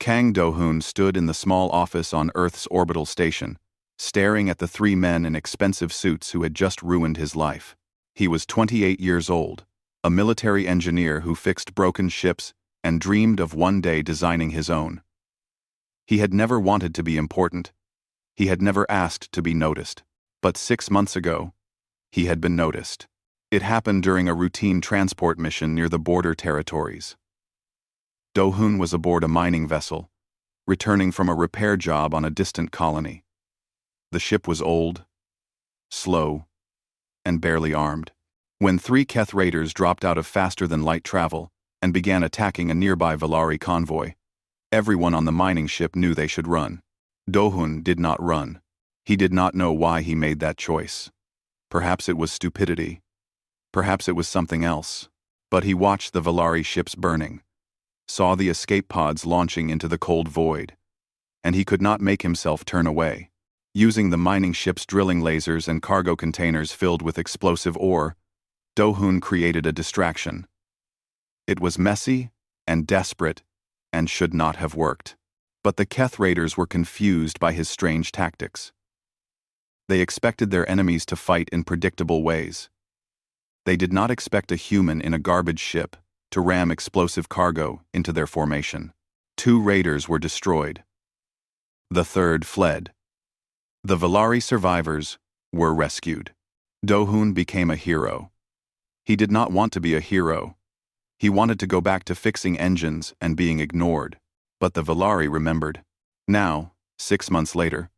Kang Do-hoon stood in the small office on Earth's orbital station, staring at the three men in expensive suits who had just ruined his life. He was 28 years old, a military engineer who fixed broken ships and dreamed of one day designing his own. He had never wanted to be important. He had never asked to be noticed. But 6 months ago, he had been noticed. It happened during a routine transport mission near the border territories. Do-hoon was aboard a mining vessel, returning from a repair job on a distant colony. The ship was old, slow, and barely armed. When 3 Keth raiders dropped out of faster-than-light travel and began attacking a nearby Valari convoy, everyone on the mining ship knew they should run. Do-hoon did not run. He did not know why he made that choice. Perhaps it was stupidity. Perhaps it was something else. But he watched the Valari ships burning, saw the escape pods launching into the cold void, and he could not make himself turn away. Using the mining ship's drilling lasers and cargo containers filled with explosive ore, Do-hoon created a distraction. It was messy and desperate and should not have worked. But the Keth raiders were confused by his strange tactics. They expected their enemies to fight in predictable ways. They did not expect a human in a garbage ship to ram explosive cargo into their formation. 2 raiders were destroyed. The 3rd fled. The Valari survivors were rescued. Do-hoon became a hero. He did not want to be a hero. He wanted to go back to fixing engines and being ignored. But the Valari remembered. Now, 6 months later,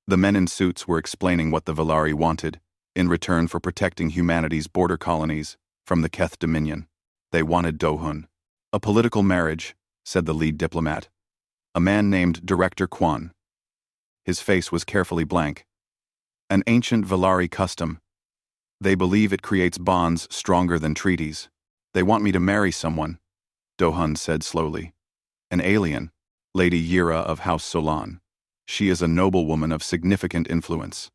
the men in suits were explaining what the Valari wanted in return for protecting humanity's border colonies from the Keth Dominion. They wanted Do-hoon. A political marriage, said the lead diplomat, a man named Director Kwon. His face was carefully blank. An ancient Valari custom. They believe it creates bonds stronger than treaties. They want me to marry someone, Do-hoon said slowly. An alien, Lady Yira of House Solan. She is a noblewoman of significant influence.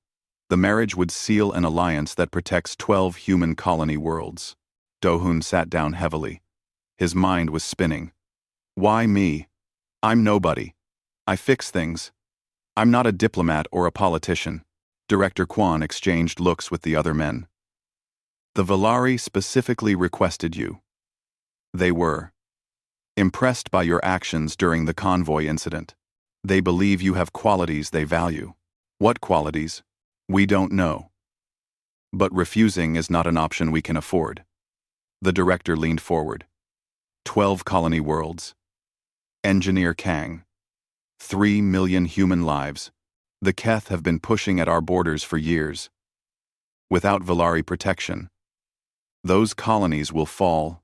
The marriage would seal an alliance that protects 12 human colony worlds. Do-hoon sat down heavily. His mind was spinning. Why me? I'm nobody. I fix things. I'm not a diplomat or a politician. Director Kwon exchanged looks with the other men. The Valari specifically requested you. They were impressed by your actions during the convoy incident. They believe you have qualities they value. What qualities? We don't know. But refusing is not an option we can afford. The director leaned forward. 12 colony worlds. Engineer Kang. 3 million human lives. The Keth have been pushing at our borders for years. Without Valari protection, those colonies will fall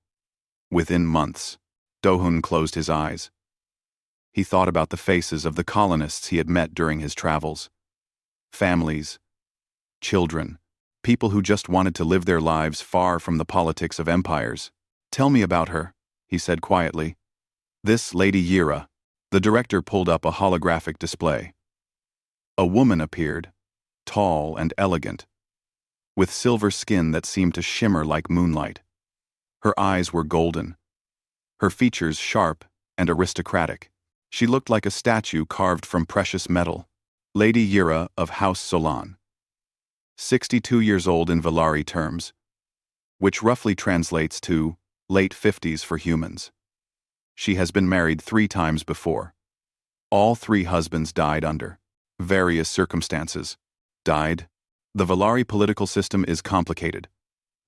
within months. Do-hoon closed his eyes. He thought about the faces of the colonists he had met during his travels. Families, children, people who just wanted to live their lives far from the politics of empires. Tell me about her, he said quietly. This Lady Yira. The director pulled up a holographic display. A woman appeared, tall and elegant, with silver skin that seemed to shimmer like moonlight. Her eyes were golden, her features sharp and aristocratic. She looked like a statue carved from precious metal. Lady Yira of House Solan. 62 years old in Valari terms, which roughly translates to late 50s for humans. She has been married 3 times before. All 3 husbands died under various circumstances. Died. The Valari political system is complicated.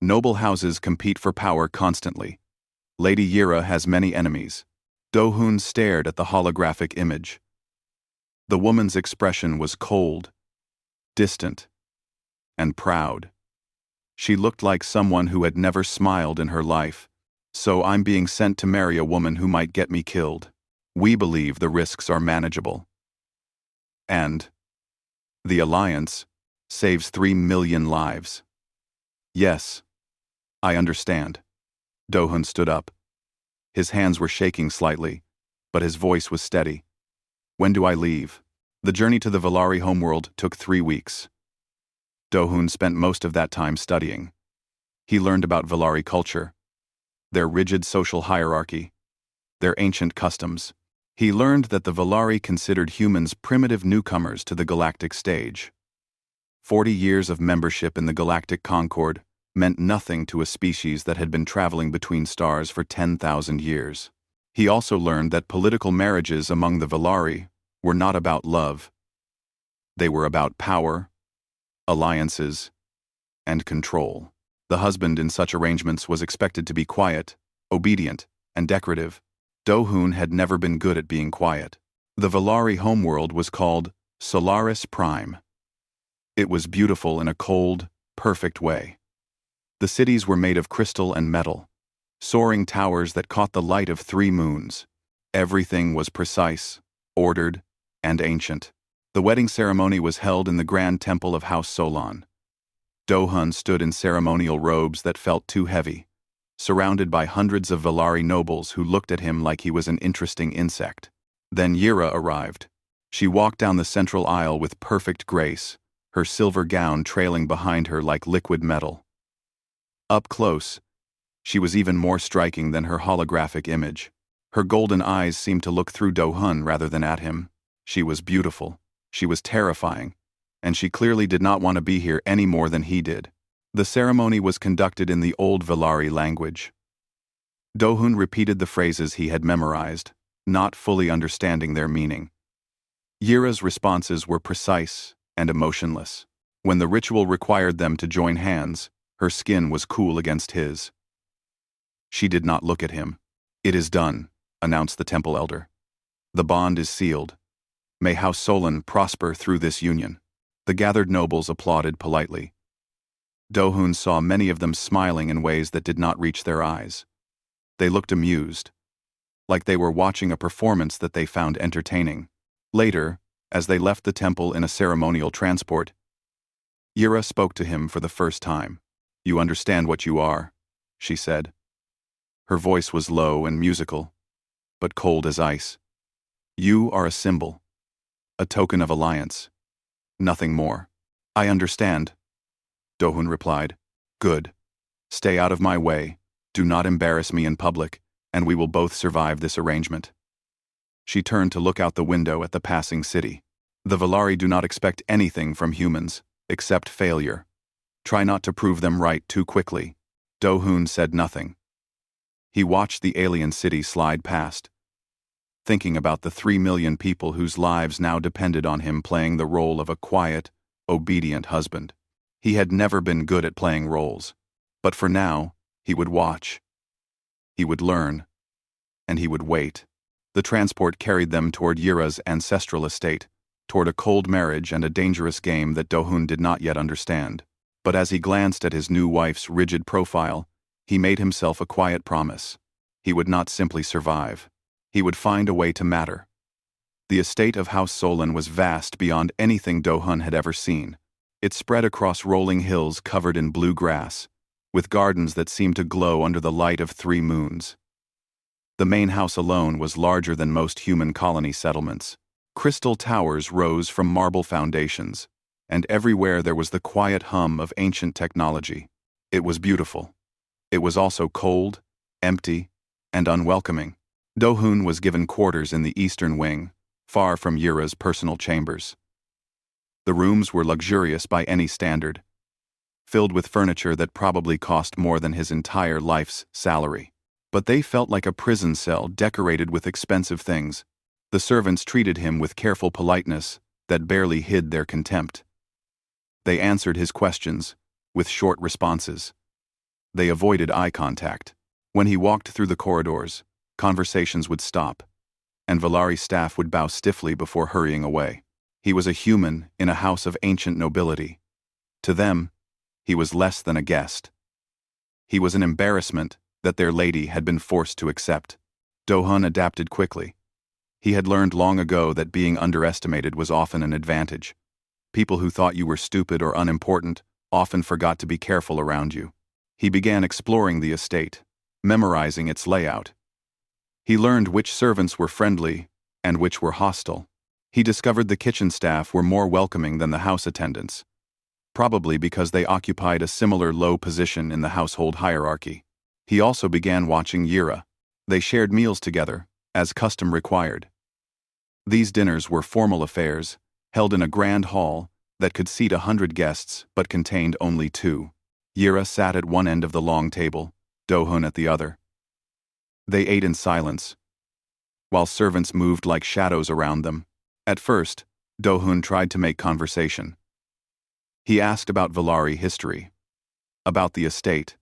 Noble houses compete for power constantly. Lady Yira has many enemies. Do-hoon stared at the holographic image. The woman's expression was cold, distant, and proud. She looked like someone who had never smiled in her life. So I'm being sent to marry a woman who might get me killed. We believe the risks are manageable. And the alliance saves 3 million lives. Yes, I understand. Do-hoon stood up. His hands were shaking slightly, but his voice was steady. When do I leave? The journey to the Valari homeworld took 3 weeks. Do-hoon spent most of that time studying. He learned about Valari culture, their rigid social hierarchy, their ancient customs. He learned that the Valari considered humans primitive newcomers to the galactic stage. 40 years of membership in the Galactic Concord meant nothing to a species that had been traveling between stars for 10,000 years. He also learned that political marriages among the Valari were not about love. They were about power, alliances, and control. The husband in such arrangements was expected to be quiet, obedient, and decorative. Do-hoon had never been good at being quiet. The Valari homeworld was called Solaris Prime. It was beautiful in a cold, perfect way. The cities were made of crystal and metal, soaring towers that caught the light of 3 moons. Everything was precise, ordered, and ancient. The wedding ceremony was held in the grand temple of House Solon. Do-hoon stood in ceremonial robes that felt too heavy, surrounded by hundreds of Valari nobles who looked at him like he was an interesting insect. Then Yira arrived. She walked down the central aisle with perfect grace, her silver gown trailing behind her like liquid metal. Up close, she was even more striking than her holographic image. Her golden eyes seemed to look through Do-hoon rather than at him. She was beautiful, she was terrifying, and she clearly did not want to be here any more than he did. The ceremony was conducted in the old Valari language. Do-hoon repeated the phrases he had memorized, not fully understanding their meaning. Yira's responses were precise and emotionless. When the ritual required them to join hands, her skin was cool against his. She did not look at him. "It is done," announced the temple elder. "The bond is sealed. May House Solon prosper through this union." The gathered nobles applauded politely. Do-hoon saw many of them smiling in ways that did not reach their eyes. They looked amused, like they were watching a performance that they found entertaining. Later, as they left the temple in a ceremonial transport, Yira spoke to him for the first time. "You understand what you are," she said. Her voice was low and musical, but cold as ice. "You are a symbol, a token of alliance. Nothing more." "I understand," Do-hoon replied. "Good. Stay out of my way, do not embarrass me in public, and we will both survive this arrangement." She turned to look out the window at the passing city. The Valari do not expect anything from humans, except failure. Try not to prove them right too quickly. Do-hoon said nothing. He watched the alien city slide past, thinking about the 3 million people whose lives now depended on him playing the role of a quiet, obedient husband. He had never been good at playing roles, but for now, he would watch. He would learn, and he would wait. The transport carried them toward Yira's ancestral estate, toward a cold marriage and a dangerous game that Do-hoon did not yet understand. But as he glanced at his new wife's rigid profile, he made himself a quiet promise. He would not simply survive. He would find a way to matter. The estate of House Solon was vast beyond anything Do-hoon had ever seen. It spread across rolling hills covered in blue grass, with gardens that seemed to glow under the light of 3 moons. The main house alone was larger than most human colony settlements. Crystal towers rose from marble foundations, and everywhere there was the quiet hum of ancient technology. It was beautiful. It was also cold, empty, and unwelcoming. Do-hoon was given quarters in the eastern wing, far from Yira's personal chambers. The rooms were luxurious by any standard, filled with furniture that probably cost more than his entire life's salary. But they felt like a prison cell decorated with expensive things. The servants treated him with careful politeness that barely hid their contempt. They answered his questions with short responses. They avoided eye contact. When he walked through the corridors, conversations would stop, and Valari staff would bow stiffly before hurrying away. He was a human in a house of ancient nobility. To them, he was less than a guest. He was an embarrassment that their lady had been forced to accept. Do-hoon adapted quickly. He had learned long ago that being underestimated was often an advantage. People who thought you were stupid or unimportant often forgot to be careful around you. He began exploring the estate, memorizing its layout. He learned which servants were friendly and which were hostile. He discovered the kitchen staff were more welcoming than the house attendants, probably because they occupied a similar low position in the household hierarchy. He also began watching Yira. They shared meals together, as custom required. These dinners were formal affairs, held in a grand hall that could seat 100 guests but contained only 2. Yira sat at one end of the long table, Do-hun at the other. They ate in silence, while servants moved like shadows around them. At first, Do-hun tried to make conversation. He asked about Valari history, about the estate,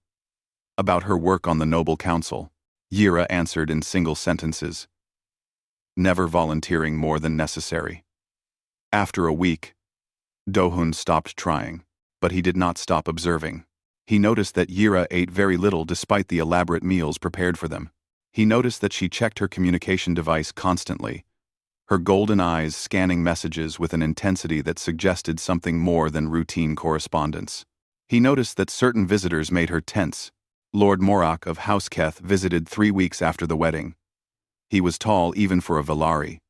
about her work on the Noble Council. Yira answered in single sentences, never volunteering more than necessary. After a week, Do-hun stopped trying, but he did not stop observing. He noticed that Yira ate very little despite the elaborate meals prepared for them. He noticed that she checked her communication device constantly, her golden eyes scanning messages with an intensity that suggested something more than routine correspondence. He noticed that certain visitors made her tense. Lord Morak of House Keth visited 3 weeks after the wedding. He was tall even for a Valari,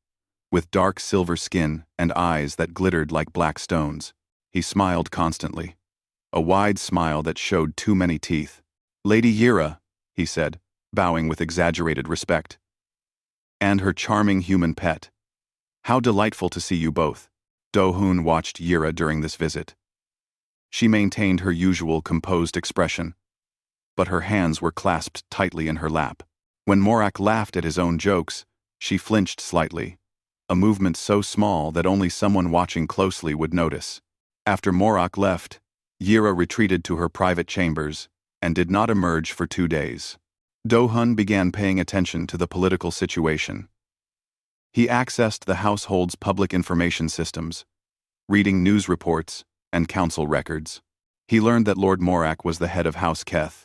with dark silver skin and eyes that glittered like black stones. He smiled constantly, a wide smile that showed too many teeth. Lady Yira, he said, bowing with exaggerated respect. And her charming human pet. How delightful to see you both. Do-hun watched Yira during this visit. She maintained her usual composed expression, but her hands were clasped tightly in her lap. When Morak laughed at his own jokes, she flinched slightly, a movement so small that only someone watching closely would notice. After Morak left, Yira retreated to her private chambers and did not emerge for 2 days. Do-hun began paying attention to the political situation. He accessed the household's public information systems, reading news reports and council records. He learned that Lord Morak was the head of House Keth,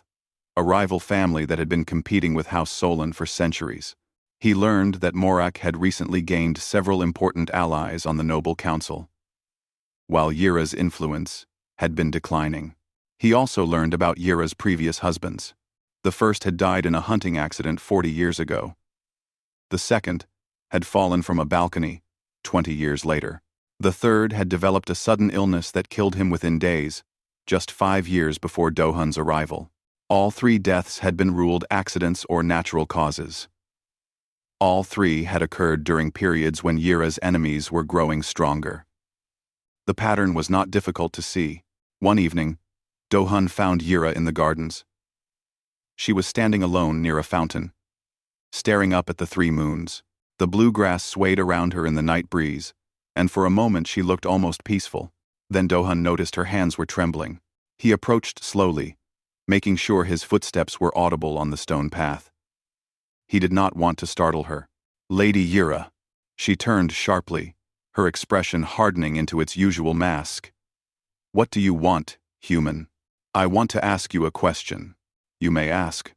a rival family that had been competing with House Solon for centuries. He learned that Morak had recently gained several important allies on the Noble Council, while Yira's influence had been declining. He also learned about Yira's previous husbands. The first had died in a hunting accident 40 years ago. The second had fallen from a balcony 20 years later. The third had developed a sudden illness that killed him within days, just 5 years before Do-hun's arrival. All 3 deaths had been ruled accidents or natural causes. All 3 had occurred during periods when Yira's enemies were growing stronger. The pattern was not difficult to see. One evening, Do-hun found Yira in the gardens. She was standing alone near a fountain, staring up at the 3 moons. The blue grass swayed around her in the night breeze, and for a moment she looked almost peaceful. Then Do-hun noticed her hands were trembling. He approached slowly, making sure his footsteps were audible on the stone path. He did not want to startle her. Lady Yira. She turned sharply, her expression hardening into its usual mask. What do you want, human? I want to ask you a question. You may ask.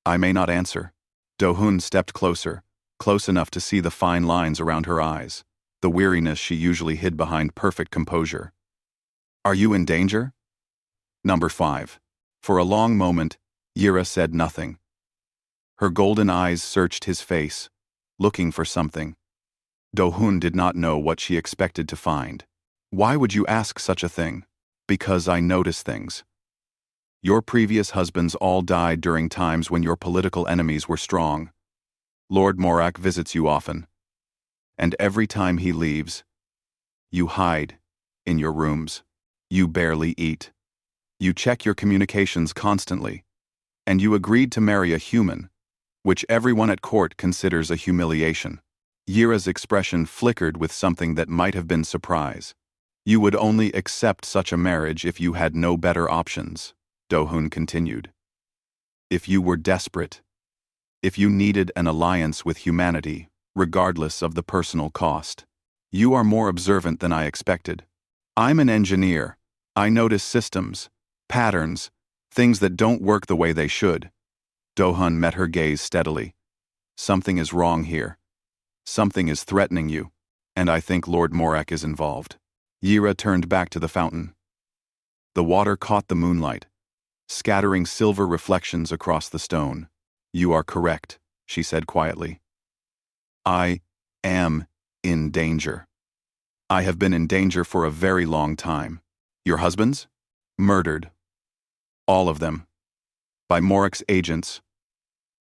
I may not answer. Do-hun stepped closer, close enough to see the fine lines around her eyes, the weariness she usually hid behind perfect composure. Are you in danger? Number 5. For a long moment, Yira said nothing. Her golden eyes searched his face, looking for something. Do-hun did not know what she expected to find. Why would you ask such a thing? Because I notice things. Your previous husbands all died during times when your political enemies were strong. Lord Morak visits you often. And every time he leaves, you hide in your rooms. You barely eat. You check your communications constantly. And you agreed to marry a human, which everyone at court considers a humiliation. Yira's expression flickered with something that might have been surprise. You would only accept such a marriage if you had no better options, Do-hun continued. If you were desperate. If you needed an alliance with humanity, regardless of the personal cost. You are more observant than I expected. I'm an engineer. I notice systems, patterns, things that don't work the way they should. Do-hun met her gaze steadily. Something is wrong here. Something is threatening you, and I think Lord Morak is involved. Yira turned back to the fountain. The water caught the moonlight, scattering silver reflections across the stone. You are correct, she said quietly. I am in danger. I have been in danger for a very long time. Your husbands? Murdered. All of them. By Morak's agents,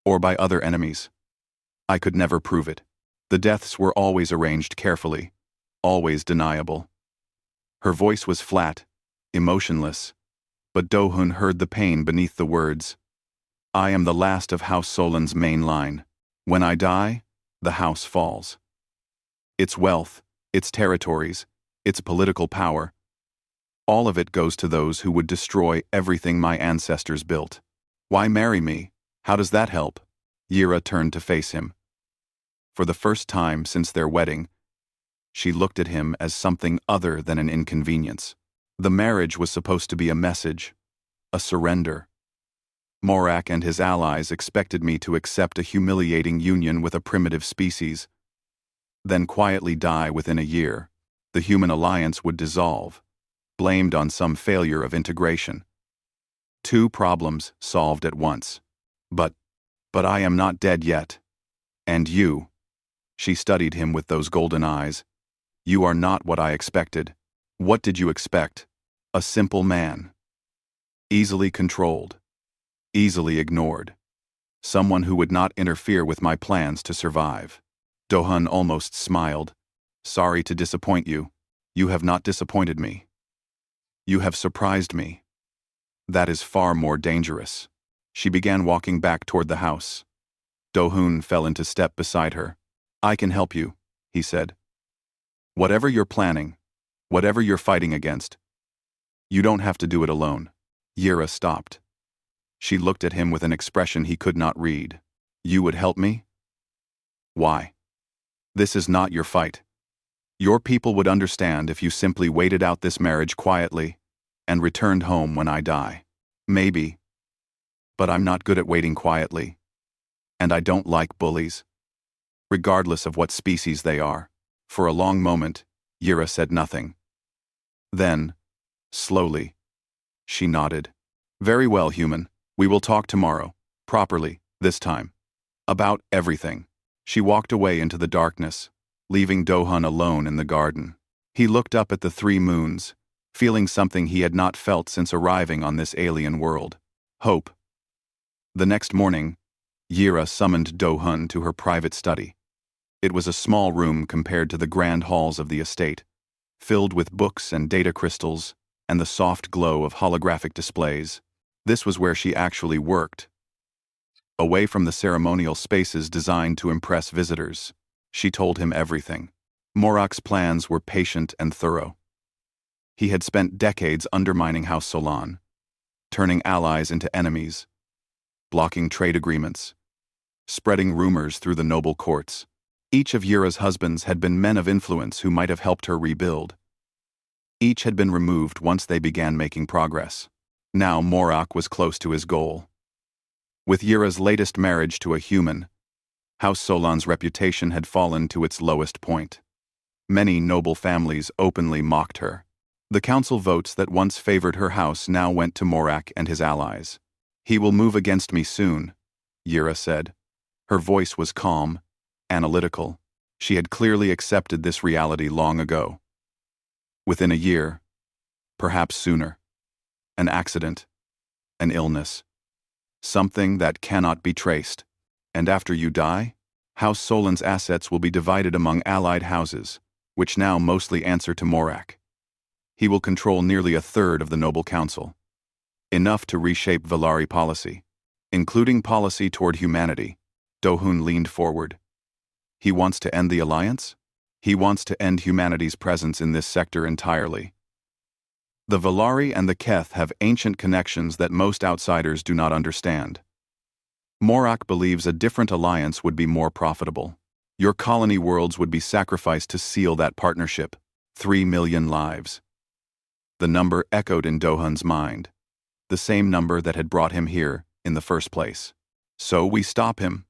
or by other enemies. I could never prove it. The deaths were always arranged carefully, always deniable. Her voice was flat, emotionless, but Do-hun heard the pain beneath the words. I am the last of House Solan's main line. When I die, the house falls. Its wealth, its territories, its political power, all of it goes to those who would destroy everything my ancestors built. Why marry me? How does that help? Yira turned to face him. For the first time since their wedding, she looked at him as something other than an inconvenience. The marriage was supposed to be a message, a surrender. Morak and his allies expected me to accept a humiliating union with a primitive species, then quietly die within a year. The human alliance would dissolve, blamed on some failure of integration. Two problems solved at once. But I am not dead yet. And you. She studied him with those golden eyes. You are not what I expected. What did you expect? A simple man. Easily controlled. Easily ignored. Someone who would not interfere with my plans to survive. Do-hun almost smiled. Sorry to disappoint you. You have not disappointed me. You have surprised me. That is far more dangerous. She began walking back toward the house. Do-hun fell into step beside her. I can help you, he said. Whatever you're planning, whatever you're fighting against, you don't have to do it alone. Yira stopped. She looked at him with an expression he could not read. You would help me? Why? This is not your fight. Your people would understand if you simply waited out this marriage quietly and returned home when I die. Maybe. But I'm not good at waiting quietly. And I don't like bullies. Regardless of what species they are. For a long moment, Yira said nothing. Then, slowly, she nodded. Very well, human. We will talk tomorrow. Properly, this time. About everything. She walked away into the darkness, leaving Do-hun alone in the garden. He looked up at the three moons, feeling something he had not felt since arriving on this alien world. Hope. The next morning, Yira summoned Do-hun to her private study. It was a small room compared to the grand halls of the estate, filled with books and data crystals and the soft glow of holographic displays. This was where she actually worked. Away from the ceremonial spaces designed to impress visitors, she told him everything. Morak's plans were patient and thorough. He had spent decades undermining House Solan, turning allies into enemies, blocking trade agreements, spreading rumors through the noble courts. Each of Yira's husbands had been men of influence who might have helped her rebuild. Each had been removed once they began making progress. Now Morak was close to his goal. With Yira's latest marriage to a human, House Solan's reputation had fallen to its lowest point. Many noble families openly mocked her. The council votes that once favored her house now went to Morak and his allies. He will move against me soon, Yira said. Her voice was calm, analytical. She had clearly accepted this reality long ago. Within a year, perhaps sooner. An accident, an illness, something that cannot be traced. And after you die, House Solan's assets will be divided among allied houses, which now mostly answer to Morak. He will control nearly a third of the noble council. Enough to reshape Valari policy, including policy toward humanity. Do-hun leaned forward. He wants to end the alliance? He wants to end humanity's presence in this sector entirely. The Valari and the Keth have ancient connections that most outsiders do not understand. Morak believes a different alliance would be more profitable. Your colony worlds would be sacrificed to seal that partnership. 3 million lives. The number echoed in Do-hun's mind. The same number that had brought him here in the first place. So we stop him,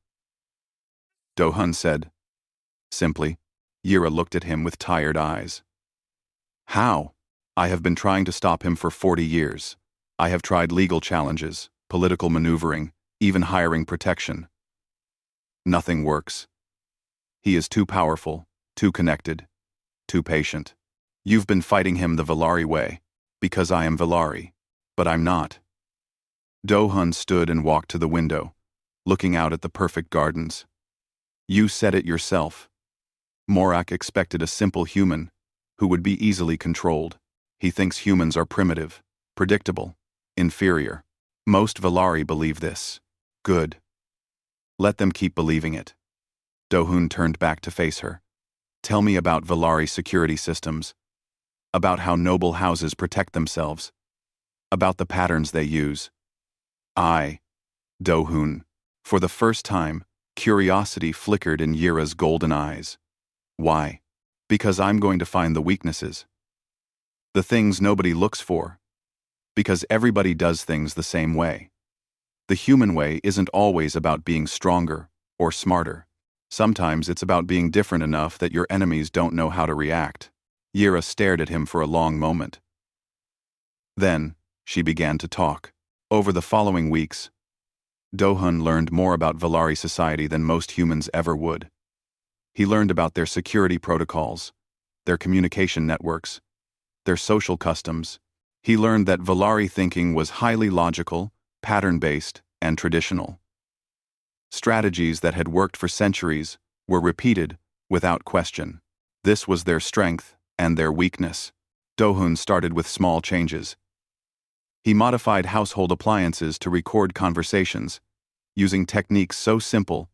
Do-hun said. Simply. Yira looked at him with tired eyes. How? I have been trying to stop him for 40 years. I have tried legal challenges, political maneuvering, even hiring protection. Nothing works. He is too powerful, too connected, too patient. You've been fighting him the Valari way, because I am Valari, but I'm not. Do-hun stood and walked to the window, looking out at the perfect gardens. You said it yourself. Morak expected a simple human, who would be easily controlled. He thinks humans are primitive, predictable, inferior. Most Valari believe this. Good. Let them keep believing it. Dohun turned back to face her. Tell me about Valari security systems. About how noble houses protect themselves. About the patterns they use. Dohun. For the first time, curiosity flickered in Yira's golden eyes. Why? Because I'm going to find the weaknesses. The things nobody looks for. Because everybody does things the same way. The human way isn't always about being stronger or smarter. Sometimes it's about being different enough that your enemies don't know how to react. Yira stared at him for a long moment. Then, she began to talk. Over the following weeks, Dohun learned more about Valari society than most humans ever would. He learned about their security protocols, their communication networks, their social customs. He learned that Valari thinking was highly logical, pattern-based, and traditional. Strategies that had worked for centuries were repeated without question. This was their strength and their weakness. Dohun started with small changes. He modified household appliances to record conversations, using techniques so simple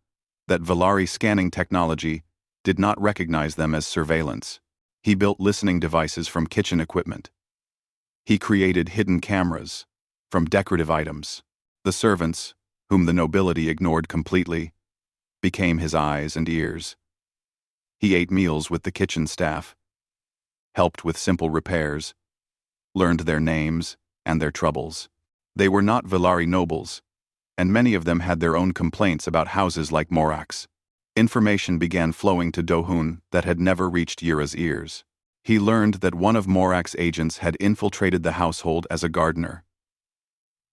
that Valari scanning technology did not recognize them as surveillance. He built listening devices from kitchen equipment. He created hidden cameras from decorative items. The servants, whom the nobility ignored completely, became his eyes and ears. He ate meals with the kitchen staff, helped with simple repairs, learned their names and their troubles. They were not Valari nobles, and many of them had their own complaints about houses like Morak's. Information began flowing to Dohun that had never reached Yira's ears. He learned that one of Morak's agents had infiltrated the household as a gardener.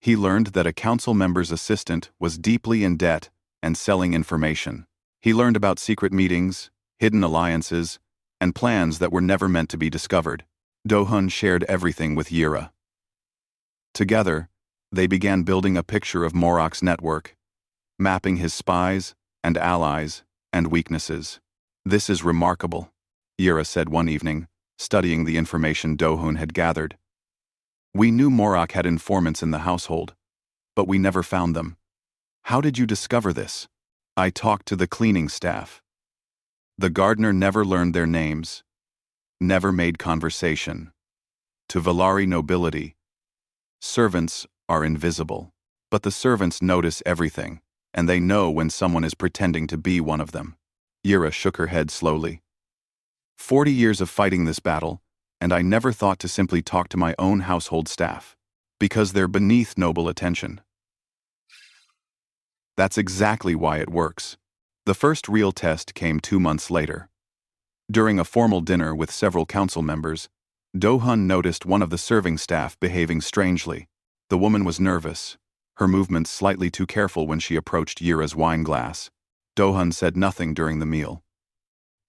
He learned that a council member's assistant was deeply in debt and selling information. He learned about secret meetings, hidden alliances, and plans that were never meant to be discovered. Dohun shared everything with Yira. Together, they began building a picture of Morak's network, mapping his spies and allies and weaknesses. This is remarkable, Yira said one evening, studying the information Dohun had gathered. We knew Morak had informants in the household, but we never found them. How did you discover this? I talked to the cleaning staff. The gardener never learned their names, never made conversation. To Valari nobility, servants are invisible, but the servants notice everything, and they know when someone is pretending to be one of them. Yira shook her head slowly. 40 years of fighting this battle, and I never thought to simply talk to my own household staff, because they're beneath noble attention. That's exactly why it works. The first real test came 2 months later. During a formal dinner with several council members, Dohun noticed one of the serving staff behaving strangely. The woman was nervous, her movements slightly too careful when she approached Yira's wine glass. Dohun said nothing during the meal.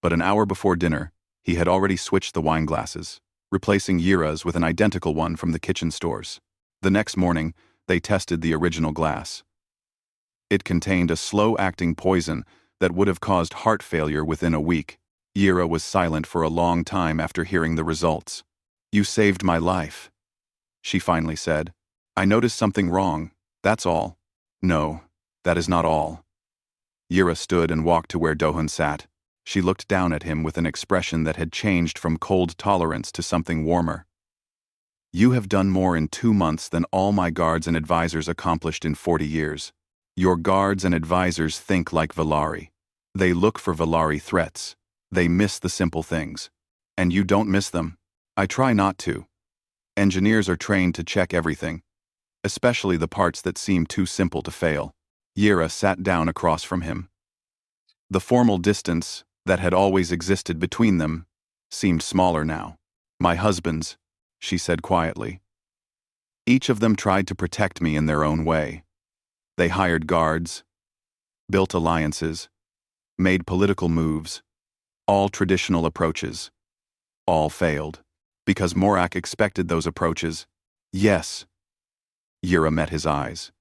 But an hour before dinner, he had already switched the wine glasses, replacing Yira's with an identical one from the kitchen stores. The next morning, they tested the original glass. It contained a slow-acting poison that would have caused heart failure within a week. Yira was silent for a long time after hearing the results. You saved my life, she finally said. I noticed something wrong, that's all. No, that is not all. Yira stood and walked to where Dohun sat. She looked down at him with an expression that had changed from cold tolerance to something warmer. You have done more in 2 months than all my guards and advisors accomplished in 40 years. Your guards and advisors think like Valari. They look for Valari threats. They miss the simple things. And you don't miss them. I try not to. Engineers are trained to check everything, especially the parts that seem too simple to fail. Yira sat down across from him. The formal distance that had always existed between them seemed smaller now. My husbands, she said quietly. Each of them tried to protect me in their own way. They hired guards, built alliances, made political moves, all traditional approaches. All failed. Because Morak expected those approaches. Yes. Yira met his eyes.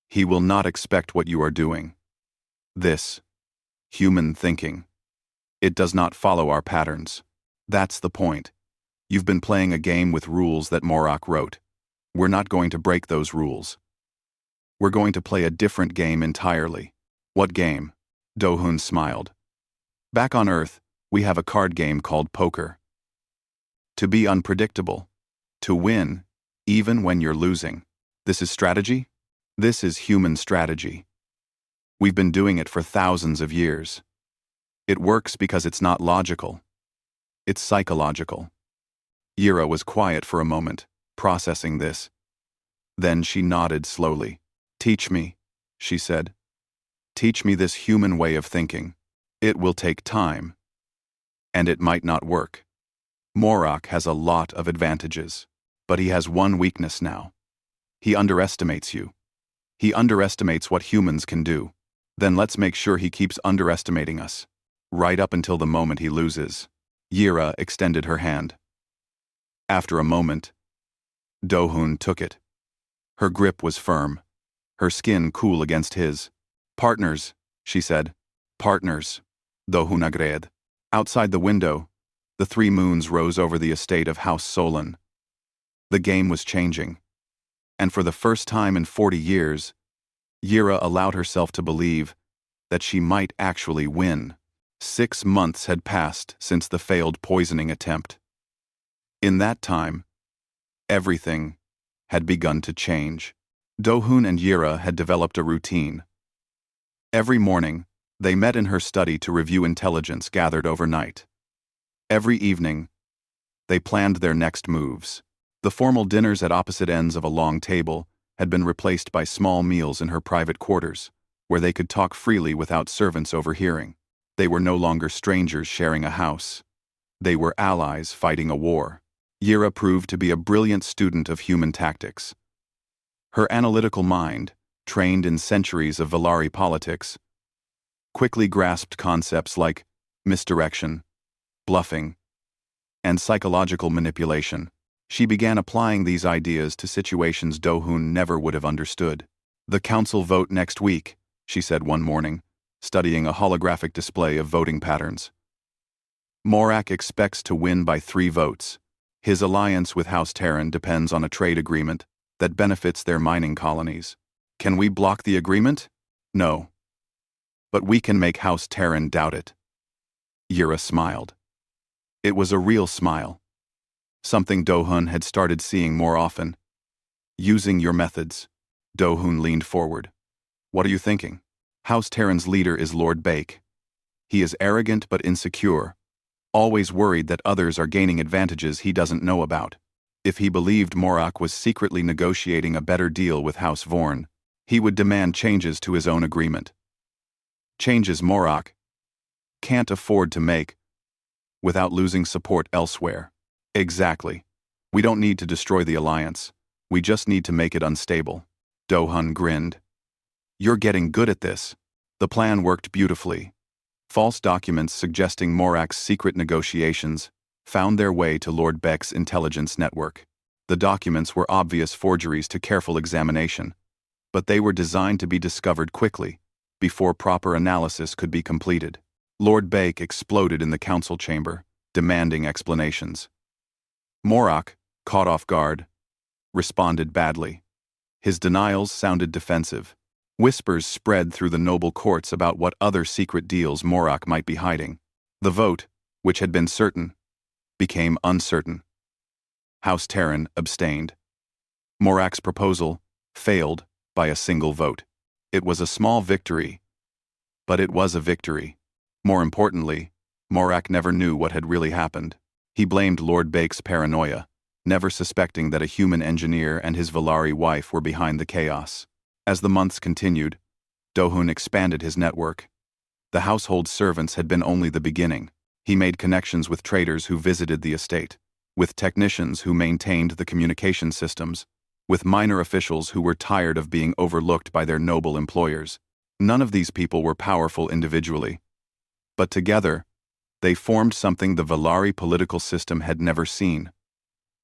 He will not expect what you are doing. This, human thinking. It does not follow our patterns. That's the point. You've been playing a game with rules that Morak wrote. We're not going to break those rules. We're going to play a different game entirely. What game? Do-hun smiled. Back on Earth, we have a card game called poker. To be unpredictable. To win, even when you're losing. This is strategy? This is human strategy. We've been doing it for thousands of years. It works because it's not logical. It's psychological. Yira was quiet for a moment, processing this. Then she nodded slowly. Teach me, she said. Teach me this human way of thinking. It will take time. And it might not work. Morak has a lot of advantages, but he has one weakness now. He underestimates you. He underestimates what humans can do. Then let's make sure he keeps underestimating us. Right up until the moment he loses. Yira extended her hand. After a moment, Do-hun took it. Her grip was firm, her skin cool against his. Partners, she said. Partners. Do-hun agreed. Outside the window, the three moons rose over the estate of House Solon. The game was changing. And for the first time in 40 years, Yira allowed herself to believe that she might actually win. 6 months had passed since the failed poisoning attempt. In that time, everything had begun to change. Do-hun and Yira had developed a routine. Every morning, they met in her study to review intelligence gathered overnight. Every evening, they planned their next moves. The formal dinners at opposite ends of a long table had been replaced by small meals in her private quarters, where they could talk freely without servants overhearing. They were no longer strangers sharing a house. They were allies fighting a war. Yira proved to be a brilliant student of human tactics. Her analytical mind, trained in centuries of Valari politics, quickly grasped concepts like misdirection, bluffing, and psychological manipulation. She began applying these ideas to situations Do-hun never would have understood. The council vote next week, she said one morning, studying a holographic display of voting patterns. Morak expects to win by 3 votes. His alliance with House Terran depends on a trade agreement that benefits their mining colonies. Can we block the agreement? No. But we can make House Terran doubt it. Yira smiled. It was a real smile. Something Do-hun had started seeing more often. Using your methods. Do-hun leaned forward. What are you thinking? House Terran's leader is Lord Bake. He is arrogant but insecure, always worried that others are gaining advantages he doesn't know about. If he believed Morak was secretly negotiating a better deal with House Vorn, he would demand changes to his own agreement. Changes Morak can't afford to make without losing support elsewhere. Exactly. We don't need to destroy the alliance. We just need to make it unstable. Do-hun grinned. You're getting good at this. The plan worked beautifully. False documents suggesting Morak's secret negotiations found their way to Lord Beck's intelligence network. The documents were obvious forgeries to careful examination, but they were designed to be discovered quickly, before proper analysis could be completed. Lord Bake exploded in the council chamber, demanding explanations. Morak, caught off guard, responded badly. His denials sounded defensive. Whispers spread through the noble courts about what other secret deals Morak might be hiding. The vote, which had been certain, became uncertain. House Terran abstained. Morak's proposal failed by a single vote. It was a small victory, but it was a victory. More importantly, Morak never knew what had really happened. He blamed Lord Bake's paranoia, never suspecting that a human engineer and his Valari wife were behind the chaos. As the months continued, Do-hun expanded his network. The household servants had been only the beginning. He made connections with traders who visited the estate, with technicians who maintained the communication systems, with minor officials who were tired of being overlooked by their noble employers. None of these people were powerful individually, but together, they formed something the Valari political system had never seen.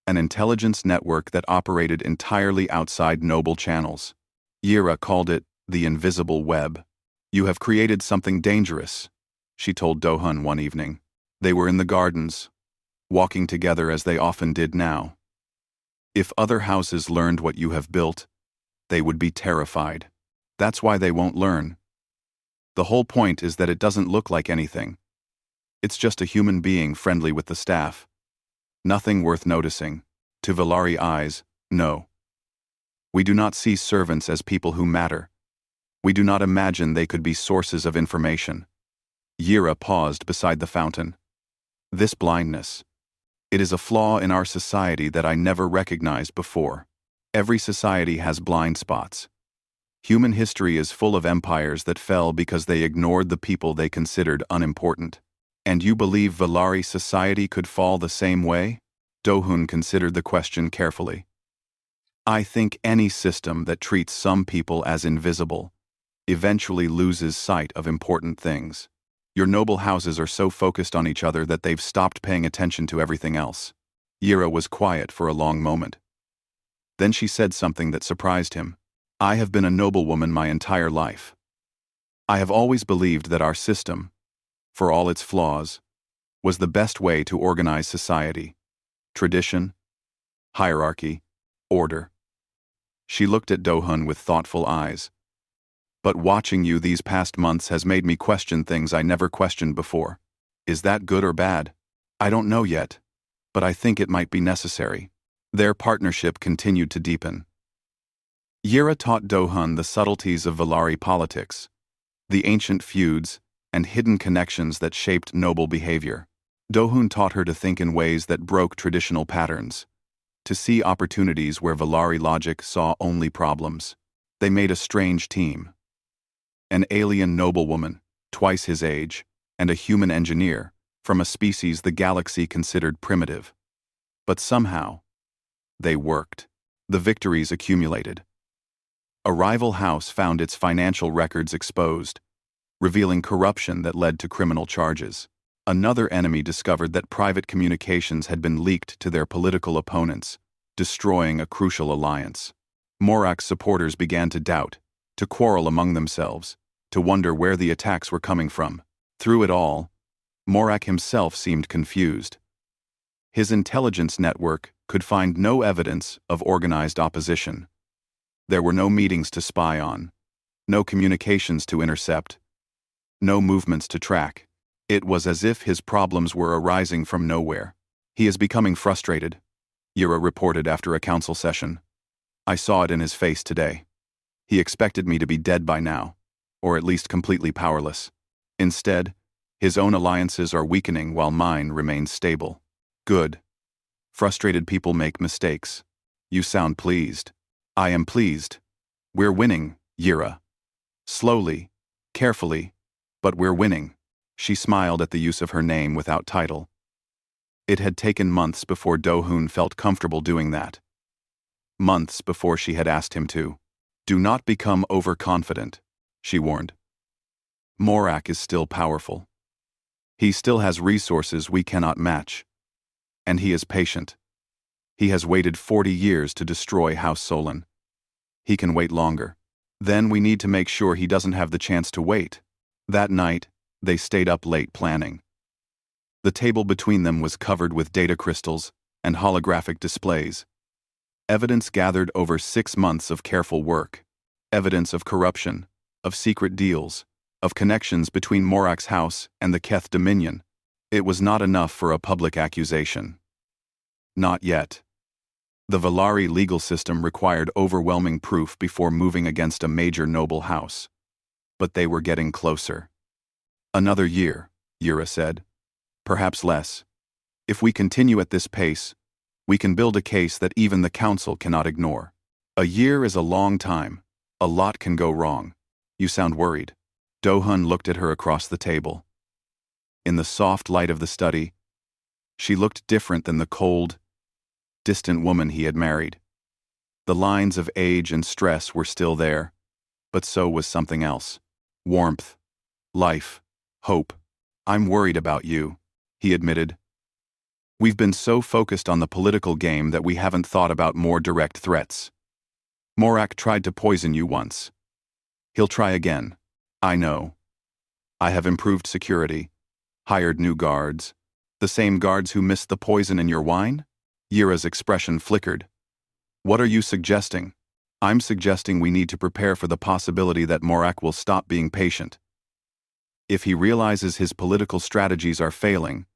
An intelligence network that operated entirely outside noble channels. Yira called it the invisible web. You have created something dangerous, she told Do-hun one evening. They were in the gardens, walking together as they often did now. If other houses learned what you have built, they would be terrified. That's why they won't learn. The whole point is that it doesn't look like anything. It's just a human being friendly with the staff. Nothing worth noticing. To Valari eyes, no. We do not see servants as people who matter. We do not imagine they could be sources of information. Yira paused beside the fountain. This blindness. It is a flaw in our society that I never recognized before. Every society has blind spots. Human history is full of empires that fell because they ignored the people they considered unimportant. And you believe Valari society could fall the same way? Do-hun considered the question carefully. I think any system that treats some people as invisible eventually loses sight of important things. Your noble houses are so focused on each other that they've stopped paying attention to everything else. Yira was quiet for a long moment. Then she said something that surprised him. I have been a noblewoman my entire life. I have always believed that our system, for all its flaws, was the best way to organize society. Tradition, hierarchy, order. She looked at Do-hun with thoughtful eyes. But watching you these past months has made me question things I never questioned before. Is that good or bad? I don't know yet, but I think it might be necessary. Their partnership continued to deepen. Yira taught Do-hun the subtleties of Valari politics, the ancient feuds, and hidden connections that shaped noble behavior. Do-hun taught her to think in ways that broke traditional patterns, to see opportunities where Valari logic saw only problems. They made a strange team. An alien noblewoman, twice his age, and a human engineer, from a species the galaxy considered primitive. But somehow, they worked. The victories accumulated. A rival house found its financial records exposed, revealing corruption that led to criminal charges. Another enemy discovered that private communications had been leaked to their political opponents, destroying a crucial alliance. Morak's supporters began to doubt, to quarrel among themselves, to wonder where the attacks were coming from. Through it all, Morak himself seemed confused. His intelligence network could find no evidence of organized opposition. There were no meetings to spy on, no communications to intercept, no movements to track. It was as if his problems were arising from nowhere. He is becoming frustrated, Yira reported after a council session. I saw it in his face today. He expected me to be dead by now, or at least completely powerless. Instead, his own alliances are weakening while mine remain stable. Good. Frustrated people make mistakes. You sound pleased. I am pleased. We're winning, Yira. Slowly, carefully, but we're winning. She smiled at the use of her name without title. It had taken months before Do-hun felt comfortable doing that. Months before she had asked him to. Do not become overconfident, she warned. Morak is still powerful. He still has resources we cannot match. And he is patient. He has waited 40 years to destroy House Solon. He can wait longer. Then we need to make sure he doesn't have the chance to wait. That night, they stayed up late planning. The table between them was covered with data crystals and holographic displays. Evidence gathered over 6 months of careful work. Evidence of corruption, of secret deals, of connections between Morak's house and the Keth Dominion. It was not enough for a public accusation. Not yet. The Valari legal system required overwhelming proof before moving against a major noble house. But they were getting closer. Another year, Yira said. Perhaps less. If we continue at this pace, we can build a case that even the council cannot ignore. A year is a long time. A lot can go wrong. You sound worried. Do-hun looked at her across the table. In the soft light of the study, she looked different than the cold, distant woman he had married. The lines of age and stress were still there, but so was something else. Warmth, life, hope. I'm worried about you, he admitted. We've been so focused on the political game that we haven't thought about more direct threats. Morak tried to poison you once. He'll try again. I know. I have improved security, Hired new guards? The same guards who missed the poison in your wine? Yira's expression flickered. What are you suggesting? I'm suggesting we need to prepare for the possibility that Morak will stop being patient. If he realizes his political strategies are failing,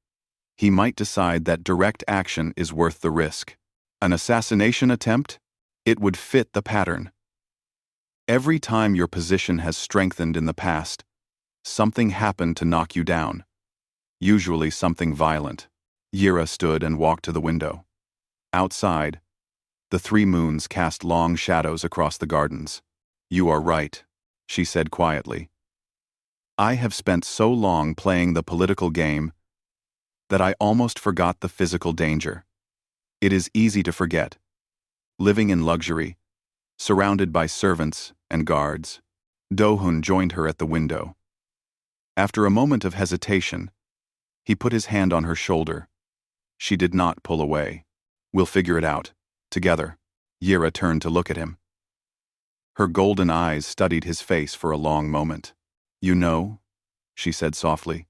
he might decide that direct action is worth the risk. An assassination attempt? It would fit the pattern. Every time your position has strengthened in the past, something happened to knock you down. Usually something violent. Yira stood and walked to the window. Outside, the three moons cast long shadows across the gardens. You are right, she said quietly. I have spent so long playing the political game that I almost forgot the physical danger. It is easy to forget. Living in luxury, surrounded by servants and guards, Do-hun joined her at the window. After a moment of hesitation, he put his hand on her shoulder. She did not pull away. We'll figure it out, together. Yira turned to look at him. Her golden eyes studied his face for a long moment. You know, she said softly,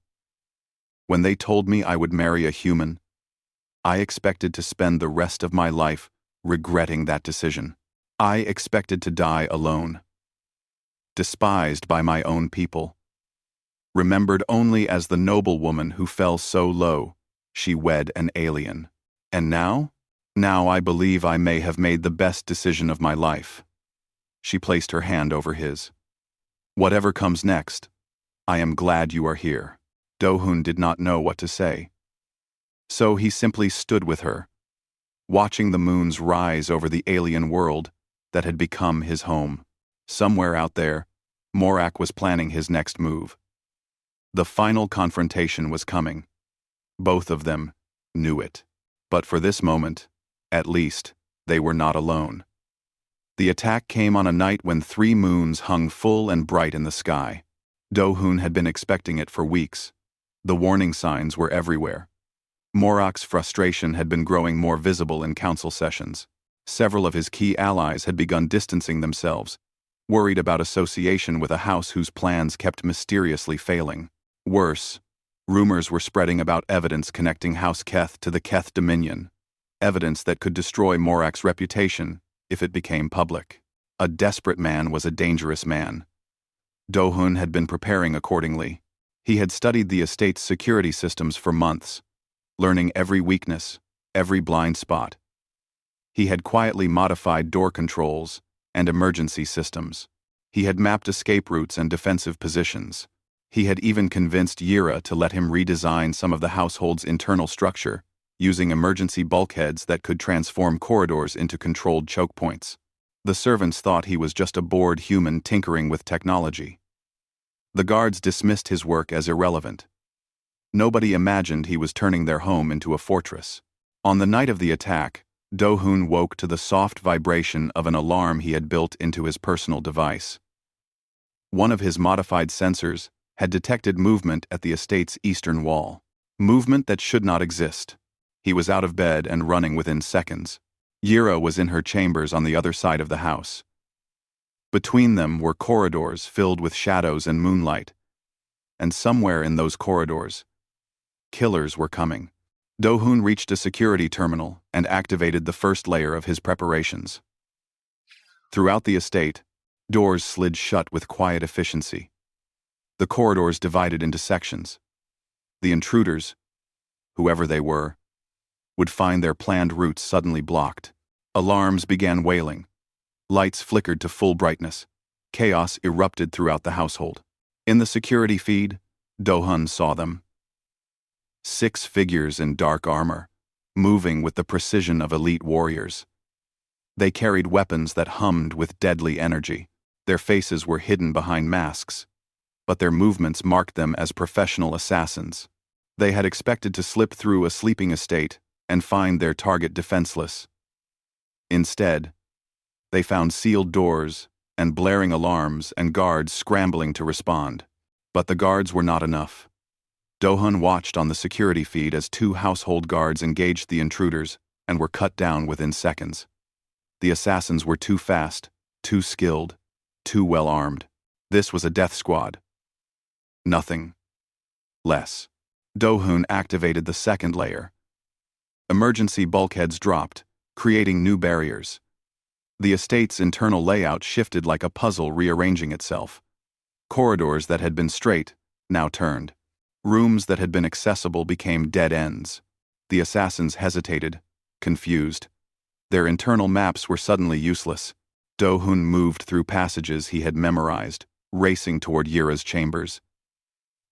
when they told me I would marry a human, I expected to spend the rest of my life regretting that decision. I expected to die alone, despised by my own people, remembered only as the noble woman who fell so low she wed an alien. And now I believe I may have made the best decision of my life. She placed her hand over his. Whatever comes next, I am glad you are here. Do-hun did not know what to say. So he simply stood with her, watching the moons rise over the alien world that had become his home. Somewhere out there, Morak was planning his next move. The final confrontation was coming. Both of them knew it. But for this moment, at least, they were not alone. The attack came on a night when three moons hung full and bright in the sky. Do-hun had been expecting it for weeks. The warning signs were everywhere. Morak's frustration had been growing more visible in council sessions. Several of his key allies had begun distancing themselves, worried about association with a house whose plans kept mysteriously failing. Worse, rumors were spreading about evidence connecting House Keth to the Keth Dominion, evidence that could destroy Morak's reputation if it became public. A desperate man was a dangerous man. Do-hun had been preparing accordingly. He had studied the estate's security systems for months, learning every weakness, every blind spot. He had quietly modified door controls and emergency systems. He had mapped escape routes and defensive positions. He had even convinced Yira to let him redesign some of the household's internal structure, using emergency bulkheads that could transform corridors into controlled choke points. The servants thought he was just a bored human tinkering with technology. The guards dismissed his work as irrelevant. Nobody imagined he was turning their home into a fortress. On the night of the attack, Do-hun woke to the soft vibration of an alarm he had built into his personal device. One of his modified sensors had detected movement at the estate's eastern wall. Movement that should not exist. He was out of bed and running within seconds. Yira was in her chambers on the other side of the house. Between them were corridors filled with shadows and moonlight. And somewhere in those corridors, killers were coming. Do-hun reached a security terminal and activated the first layer of his preparations. Throughout the estate, doors slid shut with quiet efficiency. The corridors divided into sections. The intruders, whoever they were, would find their planned routes suddenly blocked. Alarms began wailing. Lights flickered to full brightness. Chaos erupted throughout the household. In the security feed, Do-hun saw them. 6 figures in dark armor, moving with the precision of elite warriors. They carried weapons that hummed with deadly energy. Their faces were hidden behind masks, but their movements marked them as professional assassins. They had expected to slip through a sleeping estate and find their target defenseless. Instead, they found sealed doors and blaring alarms and guards scrambling to respond. But the guards were not enough. Do-hun watched on the security feed as 2 household guards engaged the intruders and were cut down within seconds. The assassins were too fast, too skilled, too well armed. This was a death squad. Nothing less. Do-hoon activated the second layer. Emergency bulkheads dropped, creating new barriers. The estate's internal layout shifted like a puzzle rearranging itself. Corridors that had been straight now turned. Rooms that had been accessible became dead ends. The assassins hesitated, confused. Their internal maps were suddenly useless. Do-hoon moved through passages he had memorized, racing toward Yira's chambers.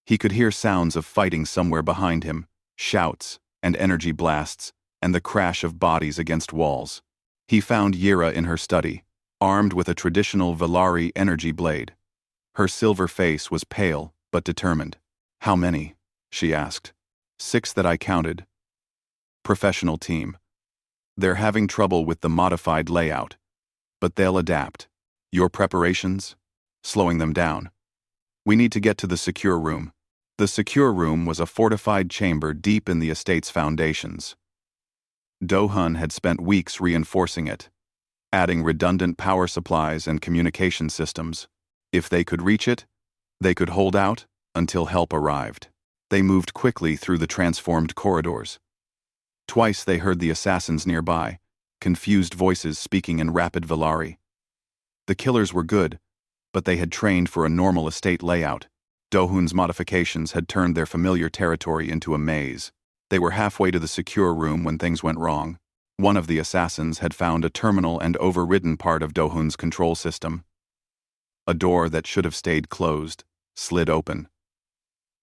He could hear sounds of fighting somewhere behind him, shouts and energy blasts, and the crash of bodies against walls. He found Yira in her study, armed with a traditional Valari energy blade. Her silver face was pale but determined. "How many?" she asked. "6 that I counted." "Professional team. They're having trouble with the modified layout, but they'll adapt. Your preparations?" "Slowing them down. We need to get to the secure room." The secure room was a fortified chamber deep in the estate's foundations. Do-hoon had spent weeks reinforcing it, adding redundant power supplies and communication systems. If they could reach it, they could hold out until help arrived. They moved quickly through the transformed corridors. Twice they heard the assassins nearby, confused voices speaking in rapid Valari. The killers were good, but they had trained for a normal estate layout. Do-hoon's modifications had turned their familiar territory into a maze. They were halfway to the secure room when things went wrong. One of the assassins had found a terminal and overridden part of Do-hoon's control system. A door that should have stayed closed slid open,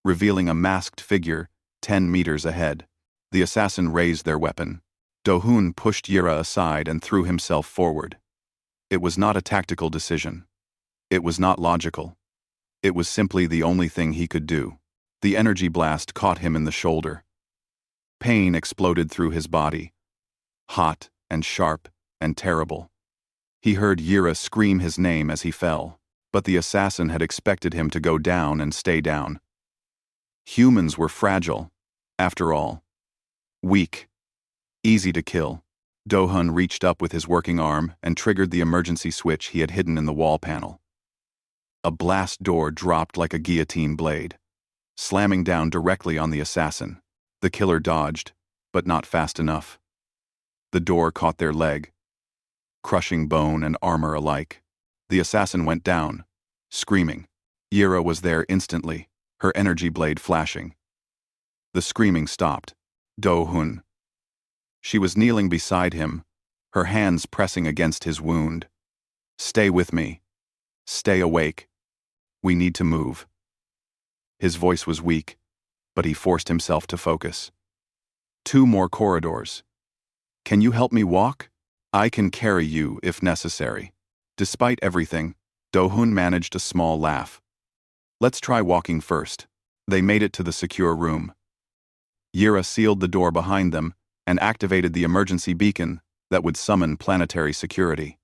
revealing a masked figure 10 meters ahead. The assassin raised their weapon. Do-hoon pushed Yira aside and threw himself forward. It was not a tactical decision. It was not logical. It was simply the only thing he could do. The energy blast caught him in the shoulder. Pain exploded through his body, hot and sharp and terrible. He heard Yira scream his name as he fell, but the assassin had expected him to go down and stay down. Humans were fragile, after all. Weak. Easy to kill. Do-hoon reached up with his working arm and triggered the emergency switch he had hidden in the wall panel. A blast door dropped like a guillotine blade, slamming down directly on the assassin. The killer dodged, but not fast enough. The door caught their leg, crushing bone and armor alike. The assassin went down, screaming. Yira was there instantly, her energy blade flashing. The screaming stopped. Do-hoon. She was kneeling beside him, her hands pressing against his wound. "Stay with me. Stay awake. We need to move." His voice was weak, but he forced himself to focus. 2 more corridors. "Can you help me walk? I can carry you if necessary." Despite everything, Do-hoon managed a small laugh. "Let's try walking first." They made it to the secure room. Yira sealed the door behind them and activated the emergency beacon that would summon planetary security.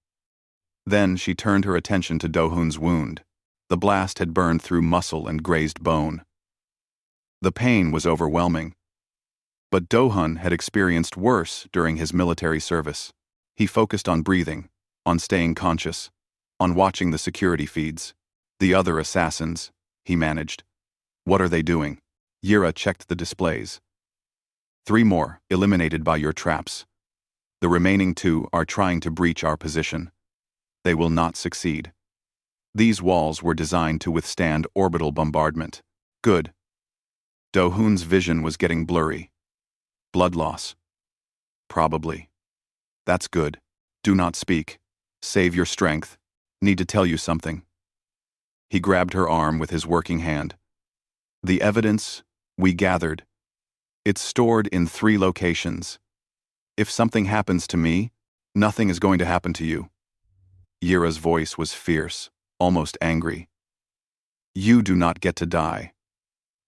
Then she turned her attention to Do-hoon's wound. The blast had burned through muscle and grazed bone. The pain was overwhelming. But Do-hoon had experienced worse during his military service. He focused on breathing, on staying conscious, on watching the security feeds. "The other assassins," he managed. "What are they doing?" Yira checked the displays. 3 more, eliminated by your traps. The remaining 2 are trying to breach our position. They will not succeed. These walls were designed to withstand orbital bombardment. Good. Do-hoon's vision was getting blurry. Blood loss. Probably. That's good. Do not speak. Save your strength. Need to tell you something. He grabbed her arm with his working hand. "The evidence we gathered. It's stored in 3 locations. If something happens to me, nothing is going to happen to you." Yira's voice was fierce, almost angry. "You do not get to die.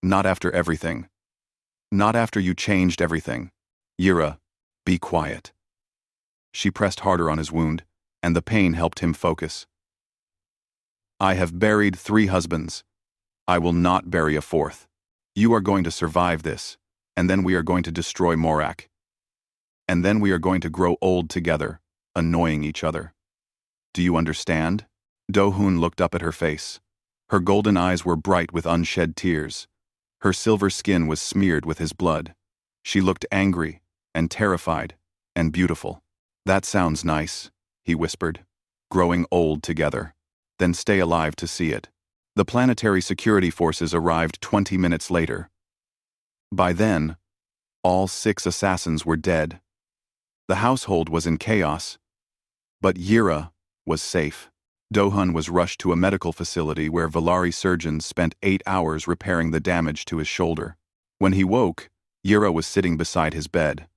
Not after everything. Not after you changed everything. Yira, be quiet." She pressed harder on his wound, and the pain helped him focus. "I have buried 3 husbands. I will not bury a 4th. You are going to survive this, and then we are going to destroy Morak. And then we are going to grow old together, annoying each other. Do you understand?" Do-hoon looked up at her face. Her golden eyes were bright with unshed tears. Her silver skin was smeared with his blood. She looked angry, and terrified, and beautiful. "That sounds nice," he whispered. "Growing old together. Then stay alive to see it." The planetary security forces arrived 20 minutes later. By then, all 6 assassins were dead. The household was in chaos, but Yira was safe. Dohun was rushed to a medical facility where Valari surgeons spent 8 hours repairing the damage to his shoulder. When he woke, Yira was sitting beside his bed.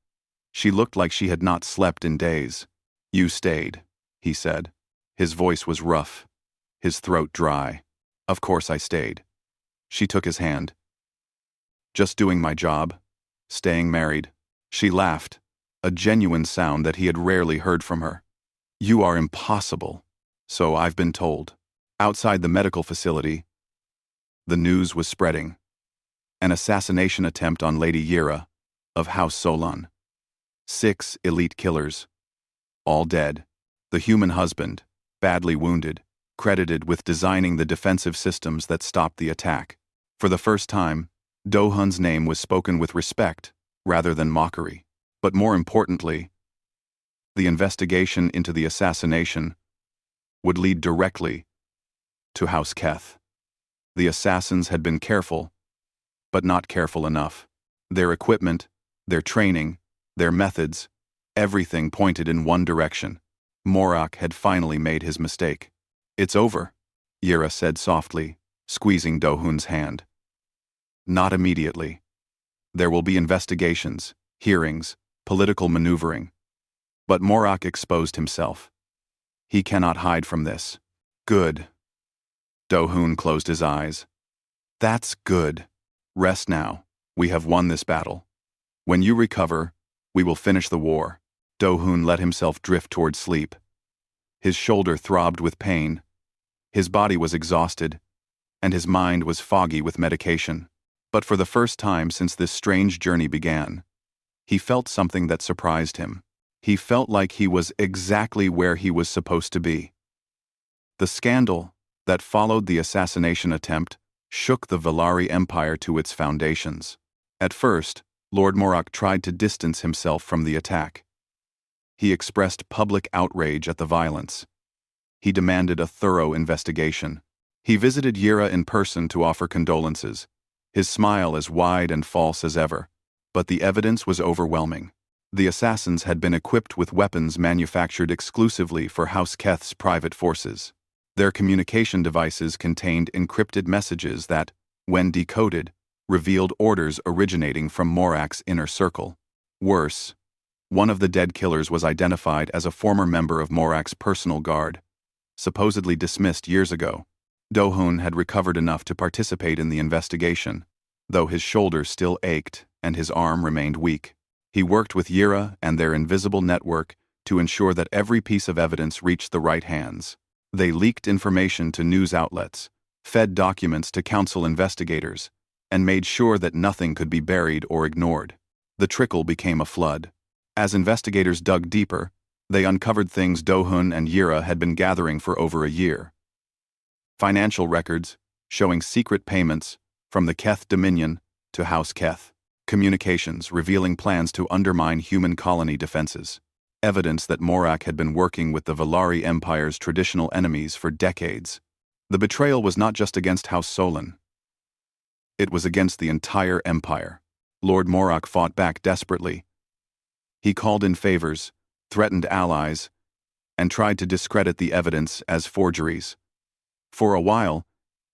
She looked like she had not slept in days. "You stayed," he said. His voice was rough, his throat dry. "Of course I stayed." She took his hand. "Just doing my job. Staying married." She laughed, a genuine sound that he had rarely heard from her. "You are impossible." "So I've been told." Outside the medical facility, the news was spreading. An assassination attempt on Lady Yira of House Solon. 6 elite killers, all dead. The human husband, badly wounded, credited with designing the defensive systems that stopped the attack. For the first time, Dohun's name was spoken with respect rather than mockery. But more importantly, the investigation into the assassination would lead directly to House Keth. The assassins had been careful, but not careful enough. Their equipment, their training, their methods, everything pointed in one direction. Morak had finally made his mistake. "It's over," Yira said softly, squeezing Dohun's hand. "Not immediately. There will be investigations, hearings, political maneuvering." But Morak exposed himself. "He cannot hide from this." "Good." Dohun closed his eyes. "That's good. Rest now. We have won this battle. When you recover, we will finish the war." Dohun let himself drift toward sleep. His shoulder throbbed with pain. His body was exhausted, and his mind was foggy with medication. But for the first time since this strange journey began, he felt something that surprised him. He felt like he was exactly where he was supposed to be. The scandal that followed the assassination attempt shook the Valari Empire to its foundations. At first, Lord Morak tried to distance himself from the attack. He expressed public outrage at the violence. He demanded a thorough investigation. He visited Yira in person to offer condolences, his smile as wide and false as ever. But the evidence was overwhelming. The assassins had been equipped with weapons manufactured exclusively for House Keth's private forces. Their communication devices contained encrypted messages that, when decoded, revealed orders originating from Morak's inner circle. Worse, one of the dead killers was identified as a former member of Morak's personal guard, supposedly dismissed years ago. Dohun had recovered enough to participate in the investigation, though his shoulder still ached and his arm remained weak. He worked with Yira and their invisible network to ensure that every piece of evidence reached the right hands. They leaked information to news outlets, fed documents to council investigators, and made sure that nothing could be buried or ignored. The trickle became a flood. As investigators dug deeper, they uncovered things Dohun and Yira had been gathering for over a year. Financial records showing secret payments from the Keth Dominion to House Keth. Communications revealing plans to undermine human colony defenses. Evidence that Morak had been working with the Valari Empire's traditional enemies for decades. The betrayal was not just against House Solon. It was against the entire empire. Lord Morak fought back desperately. He called in favors, threatened allies, and tried to discredit the evidence as forgeries. For a while,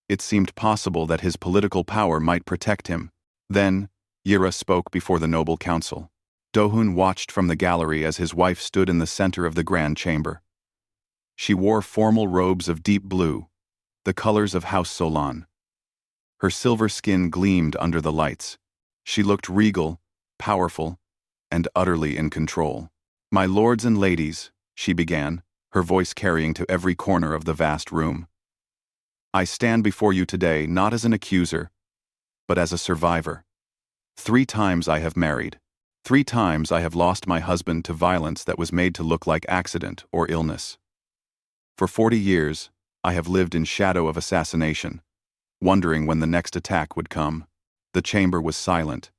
it seemed possible that his political power might protect him. Then, Yira spoke before the noble council. Dohun watched from the gallery as his wife stood in the center of the grand chamber. She wore formal robes of deep blue, the colors of House Solon. Her silver skin gleamed under the lights. She looked regal, powerful, and utterly in control. "My lords and ladies," she began, her voice carrying to every corner of the vast room. "I stand before you today not as an accuser, but as a survivor. 3 times I have married. 3 times I have lost my husband to violence that was made to look like accident or illness. For 40 years, I have lived in shadow of assassination, wondering when the next attack would come. The chamber was silent.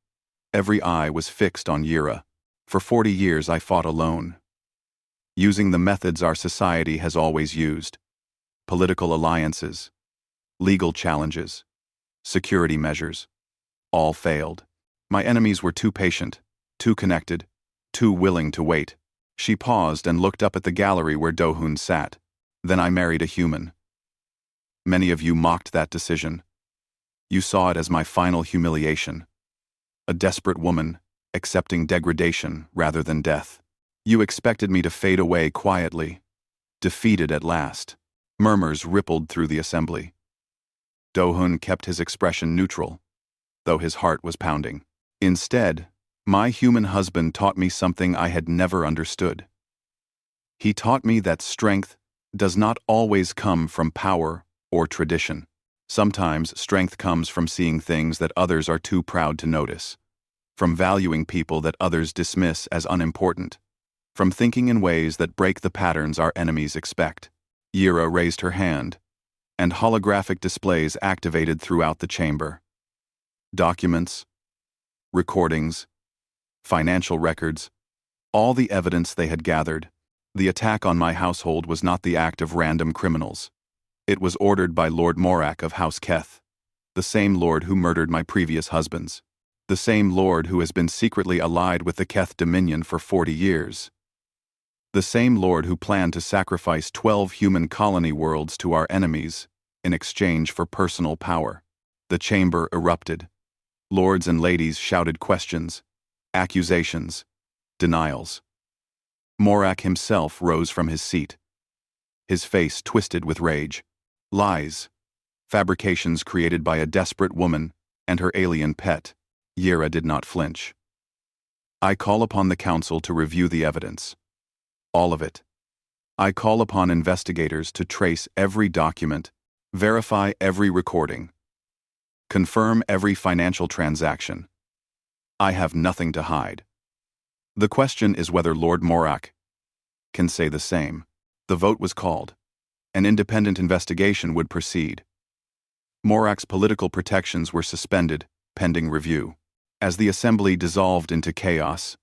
Every eye was fixed on Yira. For 40 years I fought alone, using the methods our society has always used: political alliances, legal challenges, security measures. All failed. My enemies were too patient, too connected, too willing to wait. She paused and looked up at the gallery where Do-hun sat. Then I married a human. Many of you mocked that decision. You saw it as my final humiliation. A desperate woman, accepting degradation rather than death. You expected me to fade away quietly, defeated at last. Murmurs rippled through the assembly. Do-hun kept his expression neutral, though his heart was pounding. Instead, my human husband taught me something I had never understood. He taught me that strength does not always come from power or tradition. Sometimes strength comes from seeing things that others are too proud to notice, from valuing people that others dismiss as unimportant, from thinking in ways that break the patterns our enemies expect. Yira raised her hand, and holographic displays activated throughout the chamber. Documents, recordings, financial records, all the evidence they had gathered. The attack on my household was not the act of random criminals. It was ordered by Lord Morak of House Keth, the same lord who murdered my previous husbands, the same lord who has been secretly allied with the Keth Dominion for 40 years, the same lord who planned to sacrifice 12 human colony worlds to our enemies in exchange for personal power. The chamber erupted. Lords and ladies shouted questions, accusations, denials. Morak himself rose from his seat, his face twisted with rage. Lies, fabrications created by a desperate woman and her alien pet. Yira did not flinch. I call upon the council to review the evidence. All of it. I call upon investigators to trace every document, verify every recording, confirm every financial transaction. I have nothing to hide. The question is whether Lord Morak can say the same. The vote was called. An independent investigation would proceed. Morak's political protections were suspended, pending review. As the assembly dissolved into chaos,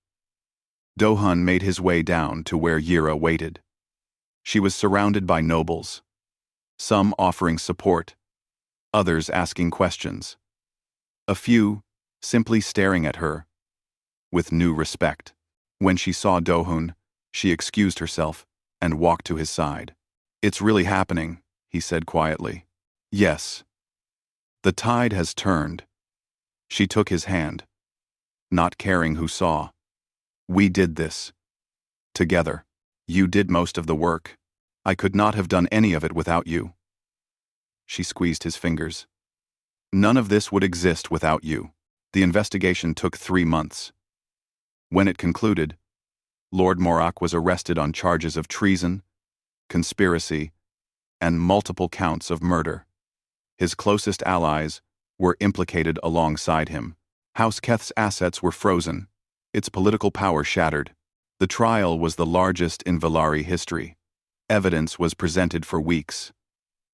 Do-hun made his way down to where Yira waited. She was surrounded by nobles, some offering support, others asking questions. A few simply staring at her with new respect. When she saw Do-hun, she excused herself and walked to his side. "It's really happening," he said quietly. "Yes. The tide has turned." She took his hand, not caring who saw. "We did this. Together. You did most of the work. I could not have done any of it without you." She squeezed his fingers. "None of this would exist without you." The investigation took 3 months. When it concluded, Lord Morak was arrested on charges of treason, conspiracy, and multiple counts of murder. His closest allies were implicated alongside him. House Keth's assets were frozen, its political power shattered. The trial was the largest in Valari history. Evidence was presented for weeks.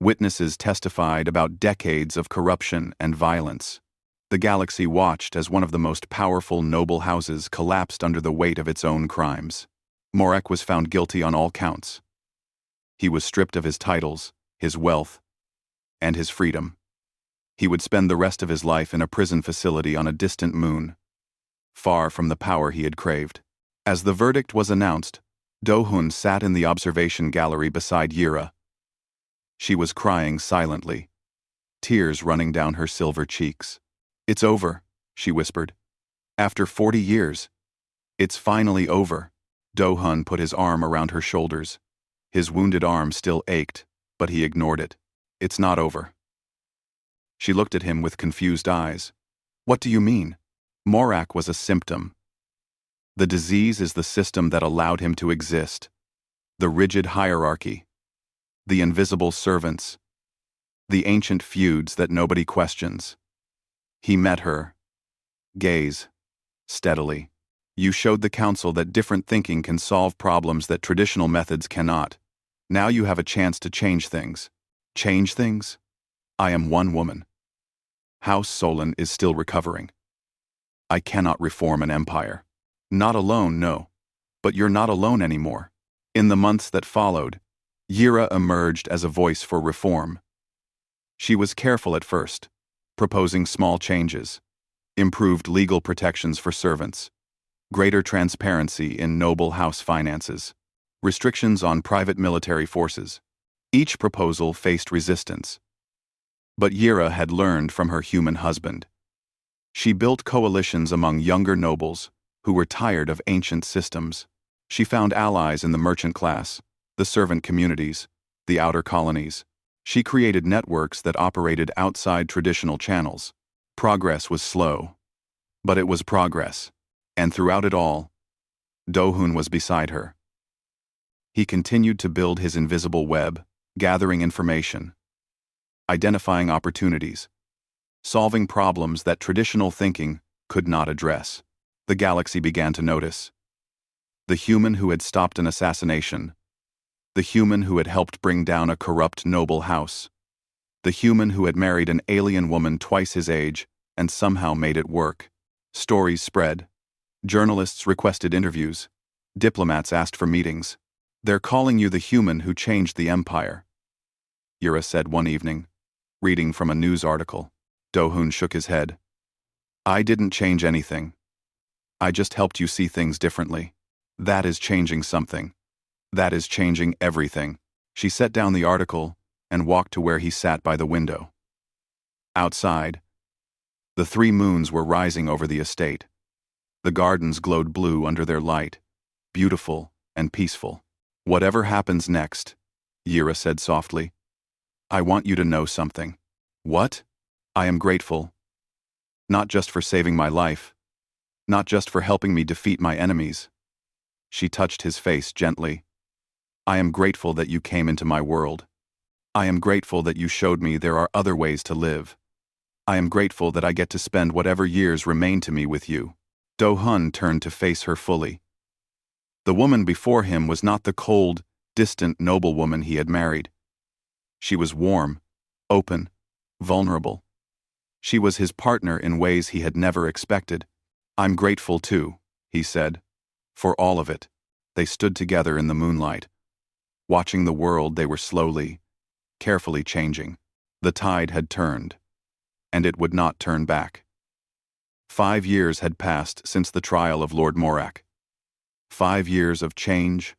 Witnesses testified about decades of corruption and violence. The galaxy watched as one of the most powerful noble houses collapsed under the weight of its own crimes. Morak was found guilty on all counts. He was stripped of his titles, his wealth, and his freedom. He would spend the rest of his life in a prison facility on a distant moon, far from the power he had craved. As the verdict was announced, Do-hun sat in the observation gallery beside Yira. She was crying silently, tears running down her silver cheeks. "It's over," she whispered. "After 40 years, it's finally over." Do-hun put his arm around her shoulders. His wounded arm still ached, but he ignored it. "It's not over." She looked at him with confused eyes. "What do you mean?" Morak was a symptom. The disease is the system that allowed him to exist. The rigid hierarchy. The invisible servants. The ancient feuds that nobody questions. He met her gaze steadily. "You showed the council that different thinking can solve problems that traditional methods cannot. Now you have a chance to change things." "Change things? I am one woman. House Solon is still recovering. I cannot reform an empire. Not alone, no. But you're not alone anymore. In the months that followed, Yira emerged as a voice for reform. She was careful at first, proposing small changes, improved legal protections for servants, greater transparency in noble house finances, restrictions on private military forces. Each proposal faced resistance. But Yira had learned from her human husband. She built coalitions among younger nobles who were tired of ancient systems. She found allies in the merchant class, the servant communities, the outer colonies. She created networks that operated outside traditional channels. Progress was slow, but it was progress. And throughout it all, Do-hun was beside her. He continued to build his invisible web, gathering information, identifying opportunities, solving problems that traditional thinking could not address. The galaxy began to notice. The human who had stopped an assassination, the human who had helped bring down a corrupt noble house, the human who had married an alien woman twice his age and somehow made it work. Stories spread. Journalists requested interviews. Diplomats asked for meetings. "They're calling you the human who changed the empire," Yira said one evening, reading from a news article. Do-hun shook his head. "I didn't change anything. I just helped you see things differently. That is changing something. That is changing everything." She set down the article and walked to where he sat by the window. Outside, the 3 moons were rising over the estate. The gardens glowed blue under their light, beautiful and peaceful. "Whatever happens next," Yira said softly, "I want you to know something." "What?" "I am grateful. Not just for saving my life. Not just for helping me defeat my enemies." She touched his face gently. "I am grateful that you came into my world. I am grateful that you showed me there are other ways to live. I am grateful that I get to spend whatever years remain to me with you." Do-hun turned to face her fully. The woman before him was not the cold, distant noblewoman he had married. She was warm, open, vulnerable. She was his partner in ways he had never expected. "I'm grateful too," he said, "for all of it." They stood together in the moonlight, watching the world they were slowly, carefully changing. The tide had turned, and it would not turn back. 5 years had passed since the trial of Lord Morak. 5 years of change,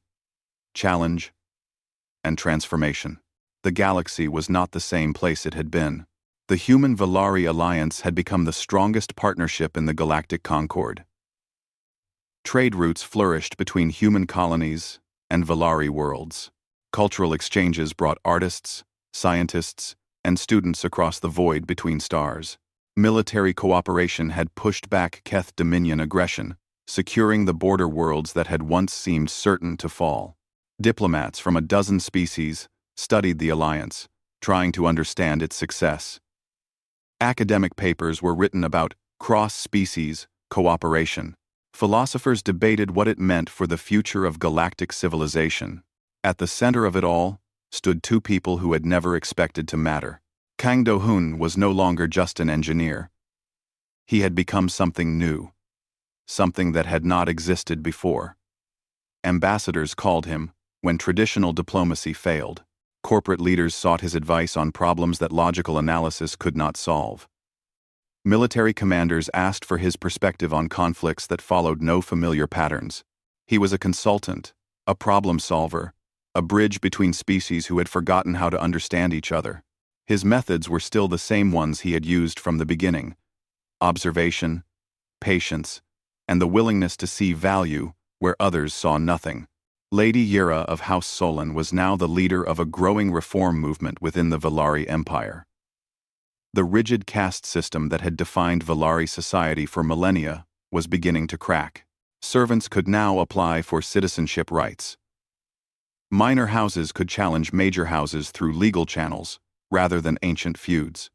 challenge, and transformation. The galaxy was not the same place it had been. The Human-Valari alliance had become the strongest partnership in the galactic concord. Trade routes flourished between human colonies and Valari worlds. Cultural exchanges brought artists, scientists, and students across the void between stars. Military cooperation had pushed back Keth Dominion aggression, securing the border worlds that had once seemed certain to fall. Diplomats from a dozen species studied the alliance, trying to understand its success. Academic papers were written about cross-species cooperation. Philosophers debated what it meant for the future of galactic civilization. At the center of it all stood 2 people who had never expected to matter. Kang Do-hun was no longer just an engineer. He had become something new, something that had not existed before. Ambassadors called him when traditional diplomacy failed. Corporate leaders sought his advice on problems that logical analysis could not solve. Military commanders asked for his perspective on conflicts that followed no familiar patterns. He was a consultant, a problem solver, a bridge between species who had forgotten how to understand each other. His methods were still the same ones he had used from the beginning: observation, patience, and the willingness to see value where others saw nothing. Lady Yira of House Solon was now the leader of a growing reform movement within the Valari Empire. The rigid caste system that had defined Valari society for millennia was beginning to crack. Servants could now apply for citizenship rights. Minor houses could challenge major houses through legal channels, rather than ancient feuds.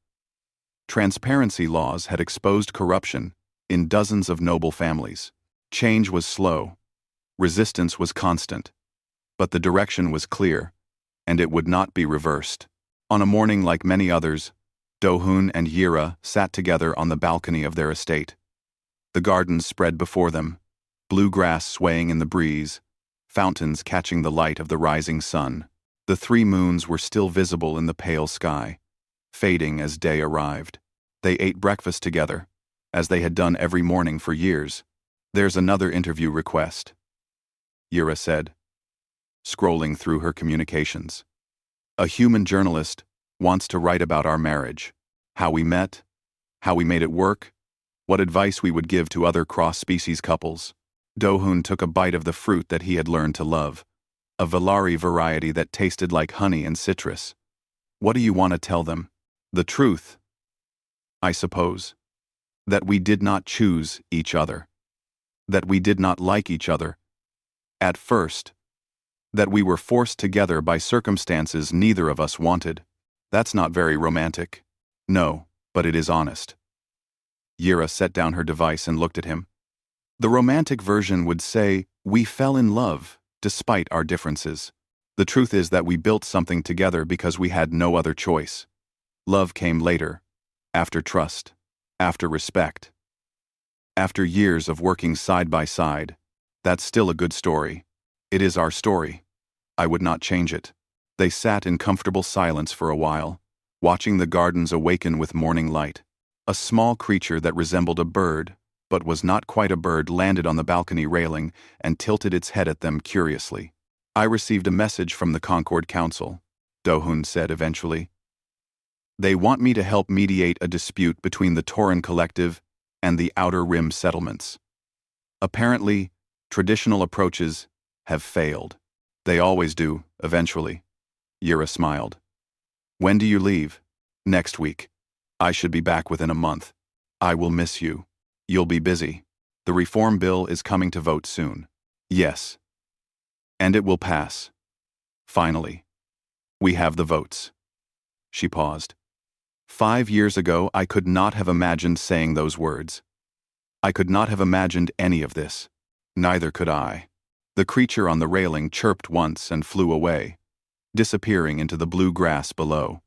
Transparency laws had exposed corruption in dozens of noble families. Change was slow, resistance was constant, but the direction was clear, and it would not be reversed. On a morning like many others, Do-hun and Yira sat together on the balcony of their estate. The gardens spread before them, blue grass swaying in the breeze, fountains catching the light of the rising sun. The 3 moons were still visible in the pale sky, fading as day arrived. They ate breakfast together, as they had done every morning for years. "There's another interview request," Yira said, scrolling through her communications. "A human journalist wants to write about our marriage, how we met, how we made it work, what advice we would give to other cross-species couples." Do-hun took a bite of the fruit that he had learned to love, a Valari variety that tasted like honey and citrus. "What do you want to tell them?" "The truth, I suppose. That we did not choose each other. That we did not like each other at first. That we were forced together by circumstances neither of us wanted." "That's not very romantic." "No, but it is honest." Yira set down her device and looked at him. "The romantic version would say, we fell in love, despite our differences. The truth is that we built something together because we had no other choice. Love came later, after trust, after respect. After years of working side by side. That's still a good story. It is our story. I would not change it." They sat in comfortable silence for a while, watching the gardens awaken with morning light. A small creature that resembled a bird, but was not quite a bird, landed on the balcony railing and tilted its head at them curiously. "I received a message from the Concord Council," Do-hun said eventually. "They want me to help mediate a dispute between the Tauran Collective and the Outer Rim settlements. Apparently, traditional approaches have failed. They always do, eventually." Yira smiled. "When do you leave?" "Next week. I should be back within a month. I will miss you. You'll be busy. The reform bill is coming to vote soon." "Yes. And it will pass. Finally. We have the votes." She paused. 5 years ago, I could not have imagined saying those words. I could not have imagined any of this. Neither could I. The creature on the railing chirped once and flew away, disappearing into the blue grass below.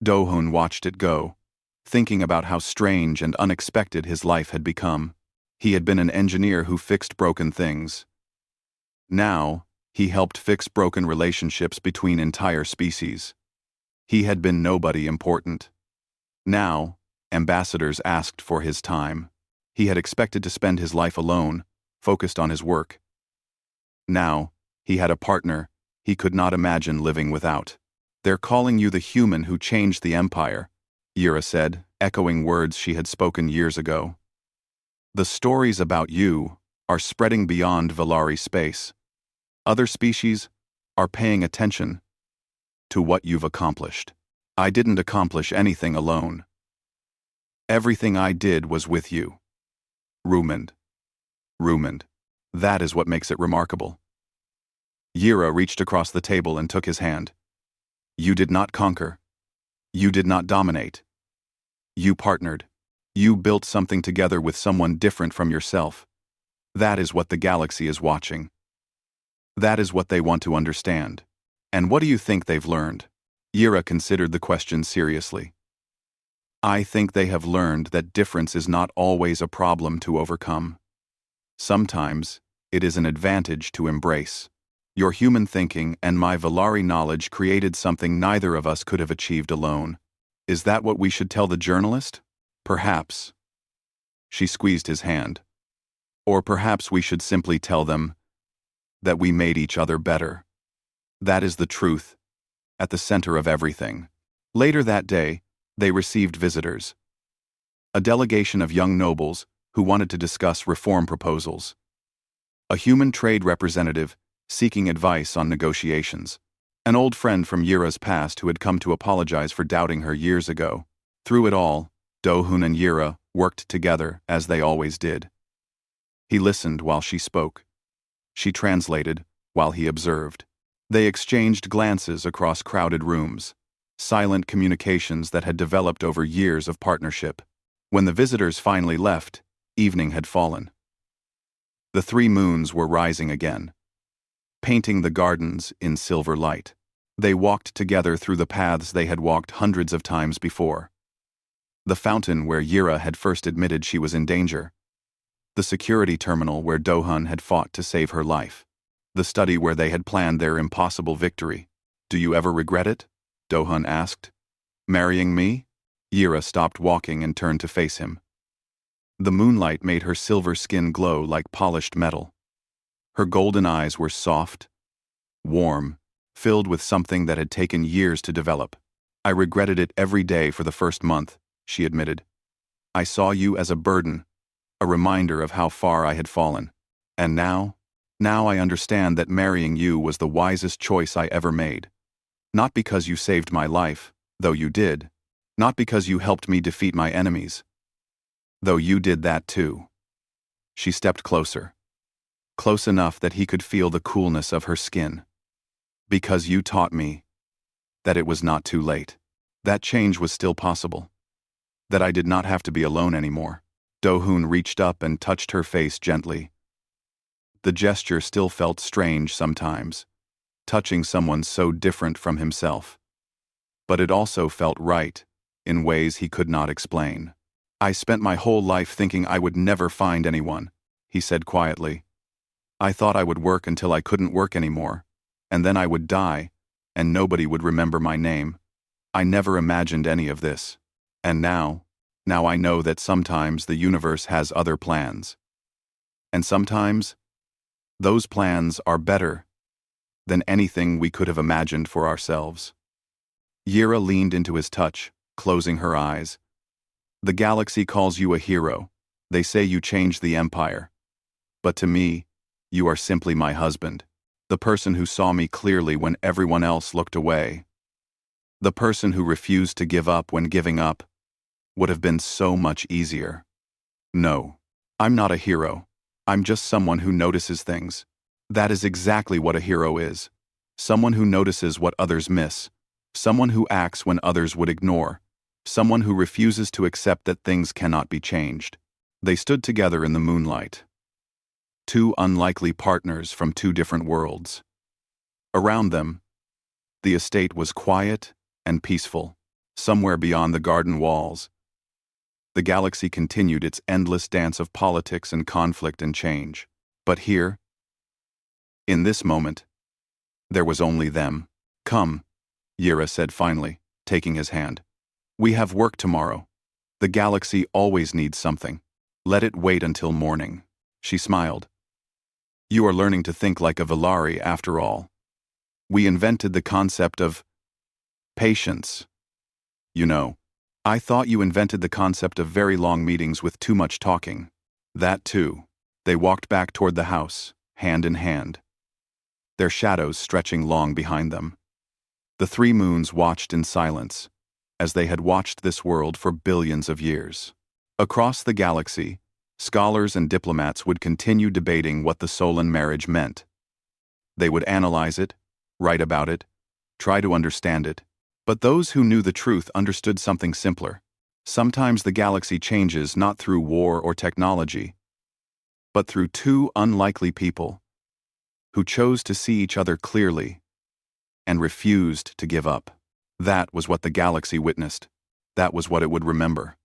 Do-hun watched it go, thinking about how strange and unexpected his life had become. He had been an engineer who fixed broken things. Now, he helped fix broken relationships between entire species. He had been nobody important. Now, ambassadors asked for his time. He had expected to spend his life alone, focused on his work. Now, he had a partner he could not imagine living without. "They're calling you the human who changed the empire," Yira said, echoing words she had spoken years ago. "The stories about you are spreading beyond Valari space. Other species are paying attention to what you've accomplished. I didn't accomplish anything alone. Everything I did was with you." Rumined. That is what makes it remarkable. Yira reached across the table and took his hand. "You did not conquer. You did not dominate. You partnered. You built something together with someone different from yourself. That is what the galaxy is watching. That is what they want to understand. And what do you think they've learned?" Yira considered the question seriously. "I think they have learned that difference is not always a problem to overcome. Sometimes, it is an advantage to embrace. Your human thinking and my Valari knowledge created something neither of us could have achieved alone. Is that what we should tell the journalist? Perhaps." She squeezed his hand. "Or perhaps we should simply tell them that we made each other better. That is the truth, at the center of everything." Later that day, they received visitors. A delegation of young nobles who wanted to discuss reform proposals. A human trade representative seeking advice on negotiations. An old friend from Yira's past who had come to apologize for doubting her years ago. Through it all, Do-hun and Yira worked together as they always did. He listened while she spoke. She translated while he observed. They exchanged glances across crowded rooms, silent communications that had developed over years of partnership. When the visitors finally left, evening had fallen. The 3 moons were rising again, painting the gardens in silver light. They walked together through the paths they had walked hundreds of times before. The fountain where Yira had first admitted she was in danger. The security terminal where Dohun had fought to save her life. The study where they had planned their impossible victory. Do you ever regret it? Dohun asked. Marrying me? Yira stopped walking and turned to face him. The moonlight made her silver skin glow like polished metal. Her golden eyes were soft, warm, filled with something that had taken years to develop. I regretted it every day for the first month, she admitted. I saw you as a burden, a reminder of how far I had fallen. And now I understand that marrying you was the wisest choice I ever made. Not because you saved my life, though you did. Not because you helped me defeat my enemies. Though you did that too. She stepped closer. Close enough that he could feel the coolness of her skin. Because you taught me that it was not too late. That change was still possible. That I did not have to be alone anymore. Dohun reached up and touched her face gently. The gesture still felt strange sometimes, touching someone so different from himself. But it also felt right, in ways he could not explain. I spent my whole life thinking I would never find anyone, he said quietly. I thought I would work until I couldn't work anymore, and then I would die, and nobody would remember my name. I never imagined any of this. And now I know that sometimes the universe has other plans. And sometimes, those plans are better than anything we could have imagined for ourselves. Yira leaned into his touch, closing her eyes. The galaxy calls you a hero. They say you changed the empire. But to me, you are simply my husband. The person who saw me clearly when everyone else looked away. The person who refused to give up when giving up would have been so much easier. No, I'm not a hero. I'm just someone who notices things. That is exactly what a hero is. Someone who notices what others miss. Someone who acts when others would ignore. Someone who refuses to accept that things cannot be changed. They stood together in the moonlight. Two unlikely partners from two different worlds. Around them, the estate was quiet and peaceful, somewhere beyond the garden walls. The galaxy continued its endless dance of politics and conflict and change. But here, in this moment, there was only them. Come, Yira said finally, taking his hand. We have work tomorrow. The galaxy always needs something. Let it wait until morning. She smiled. You are learning to think like a Villari after all. We invented the concept of patience. You know, I thought you invented the concept of very long meetings with too much talking. That too. They walked back toward the house, hand in hand, their shadows stretching long behind them. The three moons watched in silence, as they had watched this world for billions of years. Across the galaxy, scholars and diplomats would continue debating what the Solon marriage meant. They would analyze it, write about it, try to understand it. But those who knew the truth understood something simpler. Sometimes the galaxy changes not through war or technology, but through two unlikely people who chose to see each other clearly and refused to give up. That was what the galaxy witnessed. That was what it would remember.